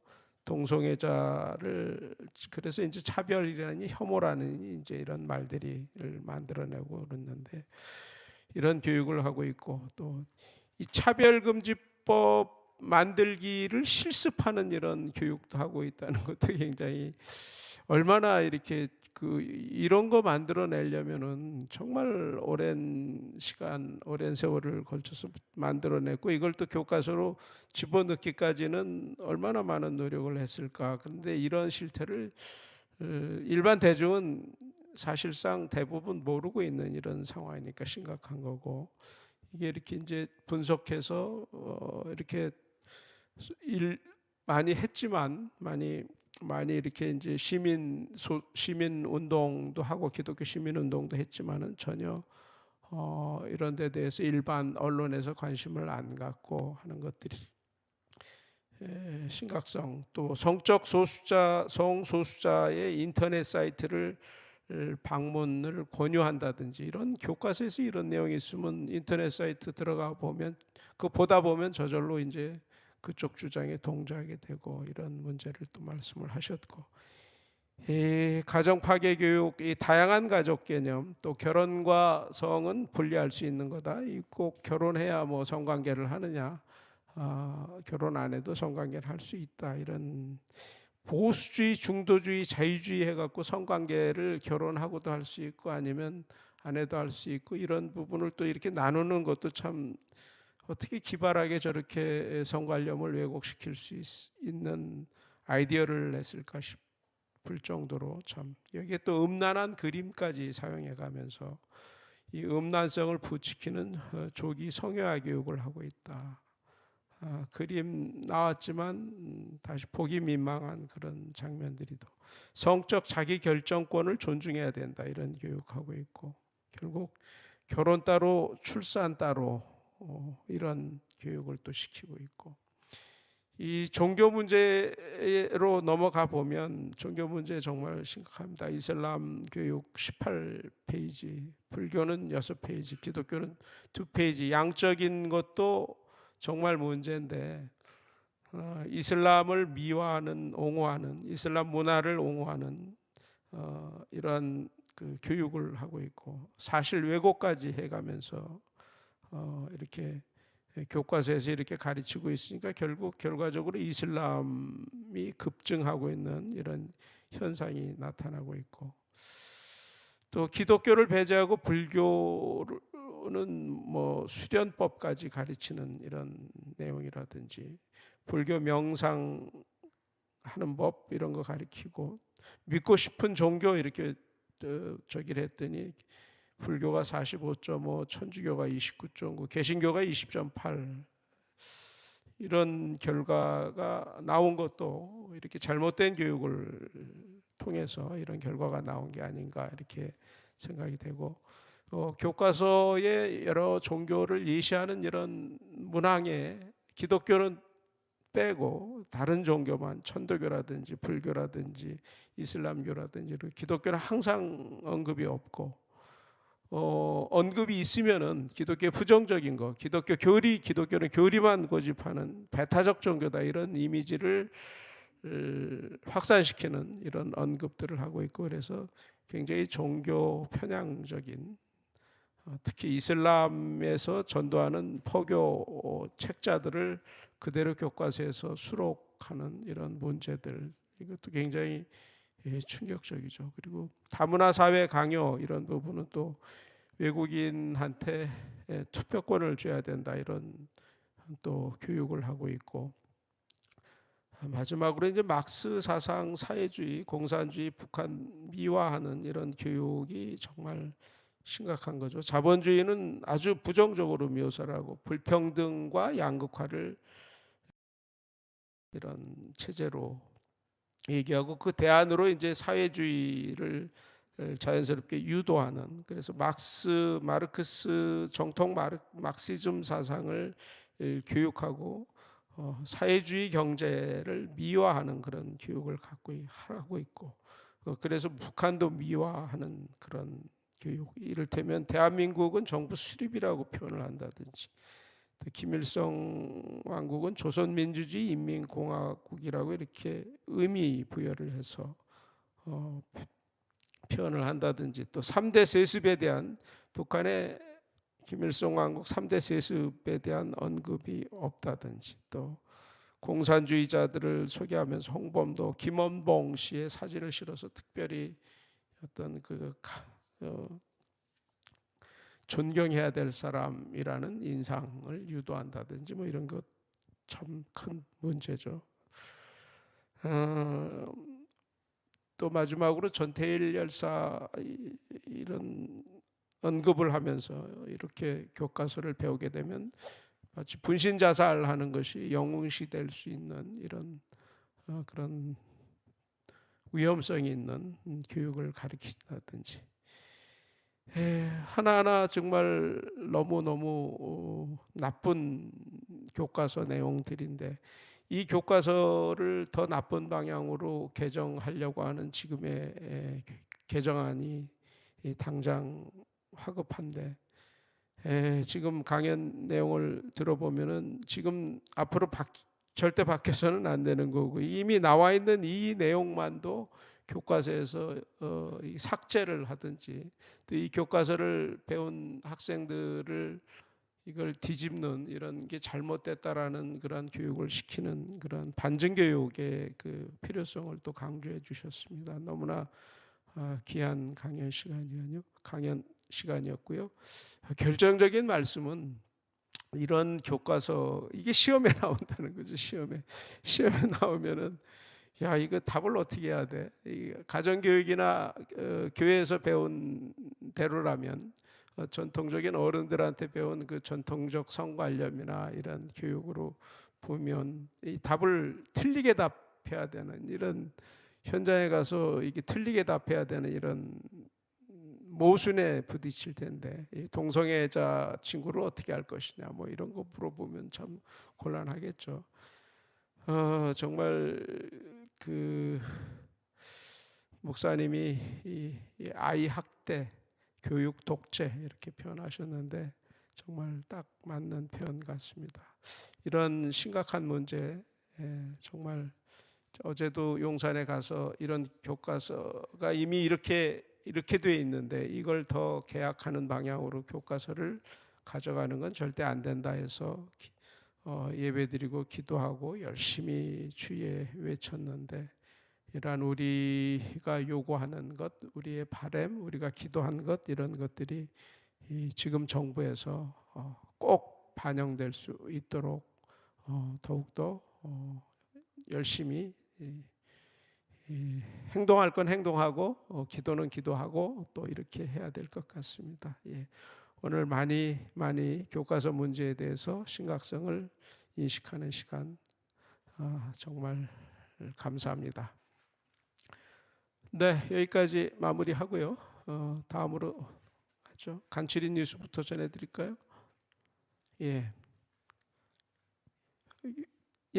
동성애자를, 그래서 이제 차별이라니 혐오라는 이제 이런 말들이 만들어내고 그러는데, 이런 교육을 하고 있고, 또 이 차별금지법 만들기를 실습하는 이런 교육도 하고 있다는 것도 굉장히, 얼마나 이렇게 이런 거 만들어내려면은 정말 오랜 시간, 오랜 세월을 걸쳐서 만들어냈고, 이걸 또 교과서로 집어넣기까지는 얼마나 많은 노력을 했을까. 그런데 이런 실태를 일반 대중은 사실상 대부분 모르고 있는 이런 상황이니까 심각한 거고, 이게 이렇게 이제 분석해서 이렇게 많이 했지만, 많이 이렇게 이제 시민 운동도 하고 기독교 시민 운동도 했지만은 전혀 이런 데 대해서 일반 언론에서 관심을 안 갖고 하는 것들이 심각성, 또 성소수자의 인터넷 사이트를 방문을 권유한다든지, 이런 교과서에서 이런 내용이 있으면 인터넷 사이트 들어가 보면, 그 보다 보면 저절로 이제 그쪽 주장에 동조하게 되고, 이런 문제를 또 말씀을 하셨고, 가정 파괴 교육, 이 다양한 가족 개념, 또 결혼과 성은 분리할 수 있는 거다. 꼭 결혼해야 뭐 성관계를 하느냐, 결혼 안 해도 성관계를 할 수 있다. 이런 보수주의, 중도주의, 자유주의 해갖고 성관계를 결혼하고도 할 수 있고 아니면 안 해도 할 수 있고, 이런 부분을 또 이렇게 나누는 것도 참, 어떻게 기발하게 저렇게 성관념을 왜곡시킬 수 있는 아이디어를 냈을까 싶을 정도로, 참 여기에 또 음란한 그림까지 사용해 가면서 이 음란성을 부추기는 조기 성애화 교육을 하고 있다. 그림 나왔지만 다시 보기 민망한 그런 장면들이도, 성적 자기 결정권을 존중해야 된다, 이런 교육하고 있고, 결국 결혼 따로 출산 따로 이런 교육을 또 시키고 있고, 이 종교 문제로 넘어가 보면 종교 문제 정말 심각합니다. 이슬람 교육 18페이지, 불교는 6페이지, 기독교는 2페이지. 양적인 것도 정말 문제인데 이슬람을 미화하는, 옹호하는, 이슬람 문화를 옹호하는 이러한 그 교육을 하고 있고, 사실 왜곡까지 해가면서 이렇게 교과서에서 이렇게 가르치고 있으니까 결국 결과적으로 이슬람이 급증하고 있는 이런 현상이 나타나고 있고, 또 기독교를 배제하고 불교는 뭐 수련법까지 가르치는 이런 내용이라든지, 불교 명상하는 법 이런 거 가르치고, 믿고 싶은 종교 이렇게 저기를 했더니 불교가 45.5, 천주교가 29.9, 개신교가 20.8 이런 결과가 나온 것도 이렇게 잘못된 교육을 통해서 이런 결과가 나온 게 아닌가 이렇게 생각이 되고, 교과서에 여러 종교를 예시하는 이런 문항에 기독교는 빼고 다른 종교만, 천도교라든지 불교라든지 이슬람교라든지, 기독교는 항상 언급이 없고, 언급이 있으면은 기독교 부정적인 거, 기독교는 교리만 고집하는 배타적 종교다 이런 이미지를 확산시키는 이런 언급들을 하고 있고, 그래서 굉장히 종교 편향적인, 특히 이슬람에서 전도하는 포교 책자들을 그대로 교과서에서 수록하는 이런 문제들, 이것도 굉장히 충격적이죠. 그리고 다문화 사회 강요 이런 부분은 또 외국인한테 투표권을 줘야 된다 이런 또 교육을 하고 있고, 마지막으로 이제 막스 사상, 사회주의, 공산주의, 북한 미화하는 이런 교육이 정말 심각한 거죠. 자본주의는 아주 부정적으로 묘사를 하고 불평등과 양극화를 이런 체제로 얘기하고, 그 대안으로 이제 사회주의를 자연스럽게 유도하는, 그래서 마르크스 정통 막시즘 사상을 교육하고 사회주의 경제를 미화하는 그런 교육을 하고 있고, 그래서 북한도 미화하는 그런 교육, 이를테면 대한민국은 정부 수립이라고 표현을 한다든지, 김일성 왕국은 조선민주주의 인민공화국이라고 이렇게 의미 부여를 해서 표현을 한다든지, 또 3대 세습에 대한, 북한의 김일성 왕국 3대 세습에 대한 언급이 없다든지, 또 공산주의자들을 소개하면서 홍범도, 김원봉 씨의 사진을 실어서 특별히 어떤 존경해야 될 사람이라는 인상을 유도한다든지, 뭐 이런 것 참 큰 문제죠. 또 마지막으로 전태일 열사 이런 언급을 하면서 이렇게 교과서를 배우게 되면 마치 분신 자살하는 것이 영웅시 될 수 있는 이런 그런 위험성이 있는 교육을 가르친다든지, 하나하나 정말 너무너무 나쁜 교과서 내용들인데, 이 교과서를 더 나쁜 방향으로 개정하려고 하는 지금의 개정안이 당장 화급한데, 지금 강연 내용을 들어보면은 지금 앞으로 절대 바뀌어서는 안 되는 거고, 이미 나와 있는 이 내용만도 교과서에서 삭제를 하든지, 또 이 교과서를 배운 학생들을 이걸 뒤집는 이런 게 잘못됐다라는 그런 교육을 시키는 그런 반증 교육의 그 필요성을 또 강조해 주셨습니다. 너무나 귀한 강연 시간이었고요. 결정적인 말씀은, 이런 교과서 이게 시험에 나온다는 거죠. 시험에 나오면은 야, 이거 답을 어떻게 해야 돼? 가정교육이나 교회에서 배운 대로라면, 전통적인 어른들한테 배운 그 전통적 성관념이나 이런 교육으로 보면 이 답을 틀리게 답해야 되는, 이런 현장에 가서 이게 틀리게 답해야 되는 이런 모순에 부딪힐 텐데, 동성애자 친구를 어떻게 할 것이냐, 뭐 이런 거 물어보면 참 곤란하겠죠. 정말 그 목사님이 이 아이 학대, 교육 독재 이렇게 표현하셨는데 정말 딱 맞는 표현 같습니다. 이런 심각한 문제, 정말 어제도 용산에 가서 이런 교과서가 이미 이렇게 돼 있는데 이걸 더 개혁하는 방향으로 교과서를 가져가는 건 절대 안 된다 해서 예배드리고 기도하고 열심히 주에 외쳤는데, 이러한 우리가 요구하는 것, 우리의 바람, 우리가 기도한 것, 이런 것들이 지금 정부에서 꼭 반영될 수 있도록 더욱더 열심히 행동할 건 행동하고 기도는 기도하고 또 이렇게 해야 될 것 같습니다. 예. 오늘 많이 교과서 문제에 대해서 심각성을 인식하는 시간 정말 감사합니다. 네, 여기까지 마무리하고요. 다음으로 하죠. 간추린 뉴스부터 전해드릴까요? 예,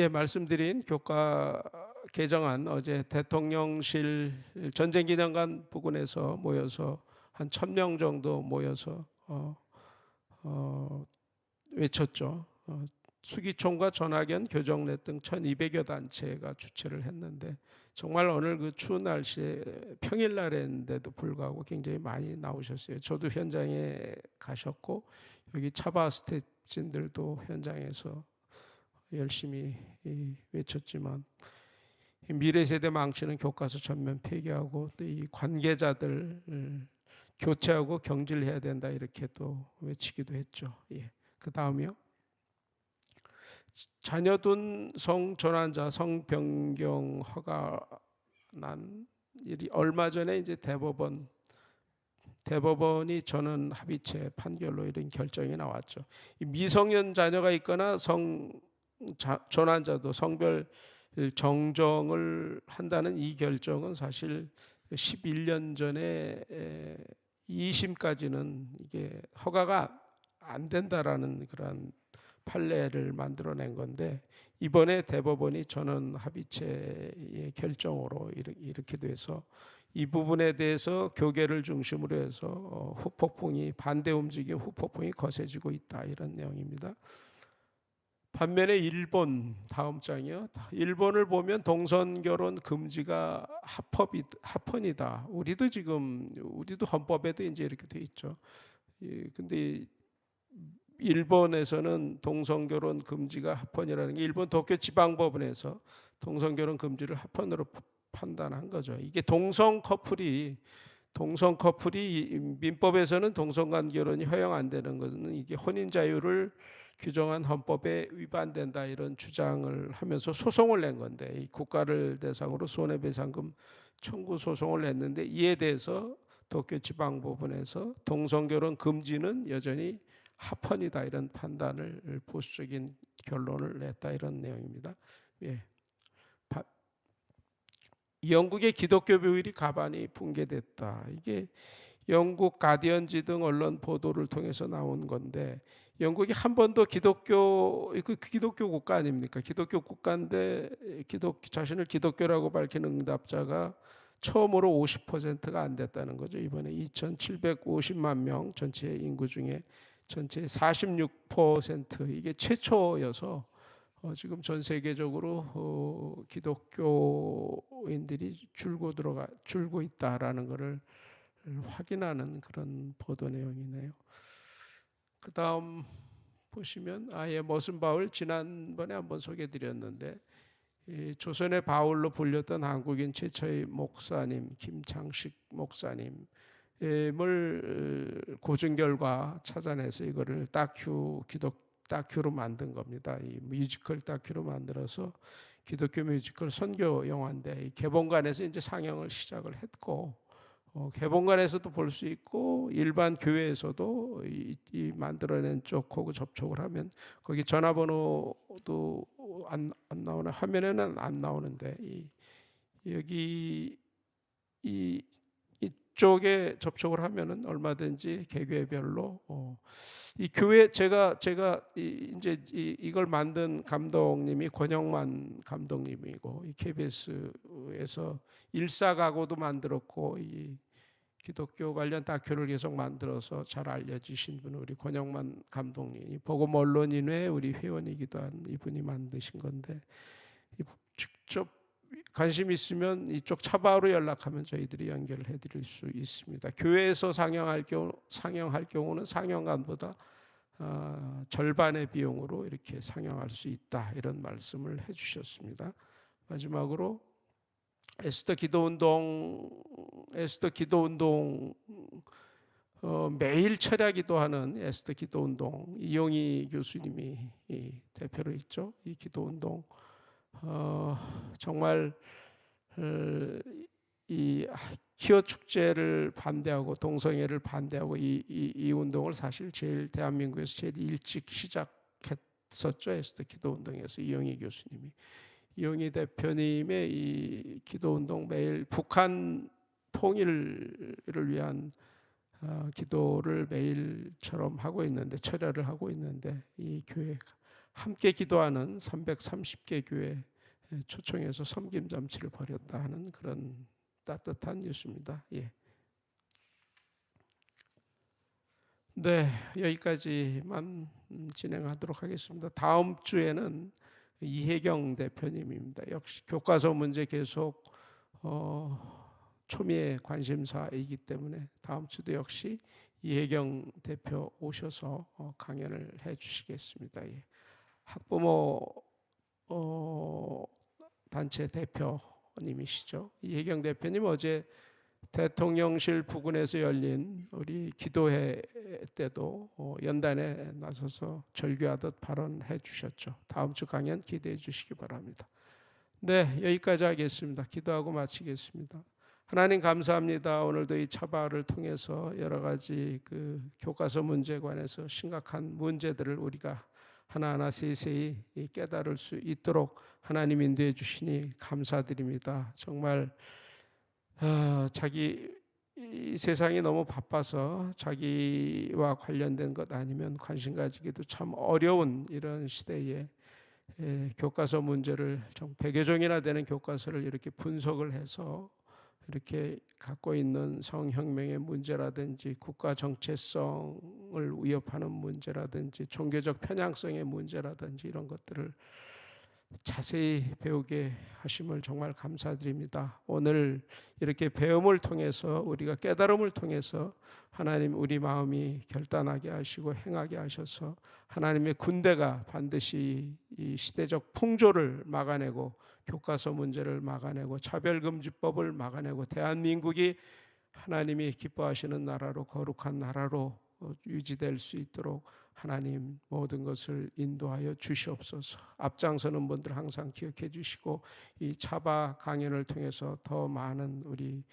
말씀드린 교과 개정안 어제 대통령실 전쟁기념관 부근에서 모여서 한 1,000명 정도 모여서 외쳤죠. 수기총과 전학연, 교정례 등 1,200여 단체가 주최를 했는데 정말 오늘 그 추운 날씨에 평일날인데도 불구하고 굉장히 많이 나오셨어요. 저도 현장에 가셨고 여기 차바 스태프진들도 현장에서 열심히 외쳤지만 미래 세대 망치는 교과서 전면 폐기하고 또 이 관계자들 교체하고 경질해야 된다 이렇게 또 외치기도 했죠. 예. 그 다음이요. 자녀둔 성전환자 성변경 허가 난 일이 얼마 전에 이제 대법원이 전원 합의체 판결로 이런 결정이 나왔죠. 이 미성년 자녀가 있거나 전환자도 성별 정정을 한다는 이 결정은 사실 11년 전에 2심까지는 이게 허가가 안 된다라는 그런 판례를 만들어낸 건데 이번에 대법원이 전원 합의체의 결정으로 이렇게 돼서 이 부분에 대해서 교계를 중심으로 해서 후폭풍이 반대 움직임 후폭풍이 거세지고 있다 이런 내용입니다. 반면에 일본 다음 장이요. 일본을 보면 동성 결혼 금지가 합헌이다. 우리도 헌법에도 이제 이렇게 돼 있죠. 근데 일본에서는 동성 결혼 금지가 합헌이라는 게 일본 도쿄 지방법원에서 동성 결혼 금지를 합헌으로 판단한 거죠. 이게 동성 커플이 민법에서는 동성간 결혼이 허용 안 되는 것은 이게 혼인 자유를 규정한 헌법에 위반된다 이런 주장을 하면서 소송을 낸 건데 이 국가를 대상으로 손해배상금 청구 소송을 냈는데 이에 대해서 도쿄 지방법원에서 동성결혼 금지는 여전히 합헌이다 이런 판단을 보수적인 결론을 냈다 이런 내용입니다. 예. 영국의 기독교 교일이 가반이 붕괴됐다. 이게 영국 가디언지 등 언론 보도를 통해서 나온 건데 영국이 한 번도 기독교 국가 아닙니까? 기독교 국가인데 자신을 기독교라고 밝히는 응답자가 처음으로 50%가 안 됐다는 거죠. 이번에 2,750만 명 전체 인구 중에 전체 46% 이게 최초여서 지금 전 세계적으로 기독교인들이 줄고 있다라는 것을 확인하는 그런 보도 내용이네요. 그 다음 보시면 머슴 바울 지난번에 한번 소개해드렸는데 조선의 바울로 불렸던 한국인 최초의 목사님 김창식 목사님을 고증 결과 찾아내서 이거를 다큐로 만든 겁니다. 이 뮤지컬 다큐로 만들어서 기독교 뮤지컬 선교 영화인데 개봉관에서 이제 상영을 시작을 했고 개봉관에서도 볼 수 있고 일반 교회에서도 이 만들어낸 쪽하고 접촉을 하면 거기 전화번호도 안 나오는 화면에는 안 나오는데 여기 이 그쪽에 접촉을 하면은 얼마든지 개교회별로 이 교회 제가 이제 이걸 만든 감독님이 권영만 감독님이고 이 KBS에서 일사가고도 만들었고 이 기독교 관련 다큐를 계속 만들어서 잘 알려지신 분은 우리 권영만 감독님이 복음 언론인회 우리 회원이기도 한 이분이 만드신 건데 직접 관심 있으면 이쪽 차바로 연락하면 저희들이 연결을 해드릴 수 있습니다. 교회에서 상영할 경우는 상영관보다 절반의 비용으로 이렇게 상영할 수 있다 이런 말씀을 해주셨습니다. 마지막으로 에스더 기도운동 매일 철야 기도하는 에스더 기도운동 이용희 교수님이 대표로 있죠. 이 기도운동 정말 이 기어 축제를 반대하고 동성애를 반대하고 이 운동을 사실 제일 대한민국에서 제일 일찍 시작했었죠. 에스더 기도운동에서 이용희 교수님이. 이용희 대표님의 이 기도운동 매일 북한 통일을 위한 기도를 매일처럼 하고 있는데 철야를 하고 있는데 이 교회 함께 기도하는 330개 교회 초청해서 섬김 잔치를 벌였다 하는 그런 따뜻한 뉴스입니다. 예. 네, 여기까지만 진행하도록 하겠습니다. 다음 주에는 이혜경 대표님입니다. 역시 교과서 문제 계속 초미의 관심사이기 때문에 다음 주도 역시 이혜경 대표 오셔서 강연을 해주시겠습니다. 예. 학부모 단체 대표님이시죠. 이혜경 대표님 어제 대통령실 부근에서 열린 우리 기도회 때도 연단에 나서서 절규하듯 발언해 주셨죠. 다음 주 강연 기대해 주시기 바랍니다. 네, 여기까지 하겠습니다. 기도하고 마치겠습니다. 하나님 감사합니다. 오늘도 이 차바를 통해서 여러 가지 그 교과서 문제에 관해서 심각한 문제들을 우리가 하나하나 세세히 깨달을 수 있도록 하나님 인도해 주시니 감사드립니다. 정말 이 세상이 너무 바빠서 자기와 관련된 것 아니면 관심 가지기도 참 어려운 이런 시대에 교과서 문제를 100여 종이나 되는 교과서를 이렇게 분석을 해서 이렇게 갖고 있는 성혁명의 문제라든지 국가 정체성을 위협하는 문제라든지 종교적 편향성의 문제라든지 이런 것들을 자세히 배우게 하심을 정말 감사드립니다. 오늘 이렇게 배움을 통해서 우리가 깨달음을 통해서 하나님 우리 마음이 결단하게 하시고 행하게 하셔서 하나님의 군대가 반드시 이 시대적 풍조를 막아내고 교과서 문제를 막아내고 차별금지법을 막아내고 대한민국이 하나님이 기뻐하시는 나라로 거룩한 나라로 유지될 수 있도록 하나님 모든 것을 인도하여 주시옵소서. 앞장서는 분들 항상 기억해 주시고 이 차바 강연을 통해서 더 많은 우리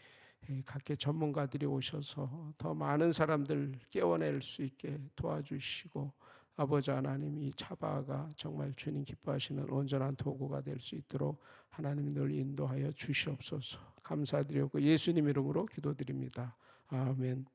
각계 전문가들이 오셔서 더 많은 사람들 깨워낼 수 있게 도와주시고 아버지 하나님 이 차바가 정말 주님 기뻐하시는 온전한 도구가 될 수 있도록 하나님 늘 인도하여 주시옵소서. 감사드리고 예수님 이름으로 기도드립니다. 아멘.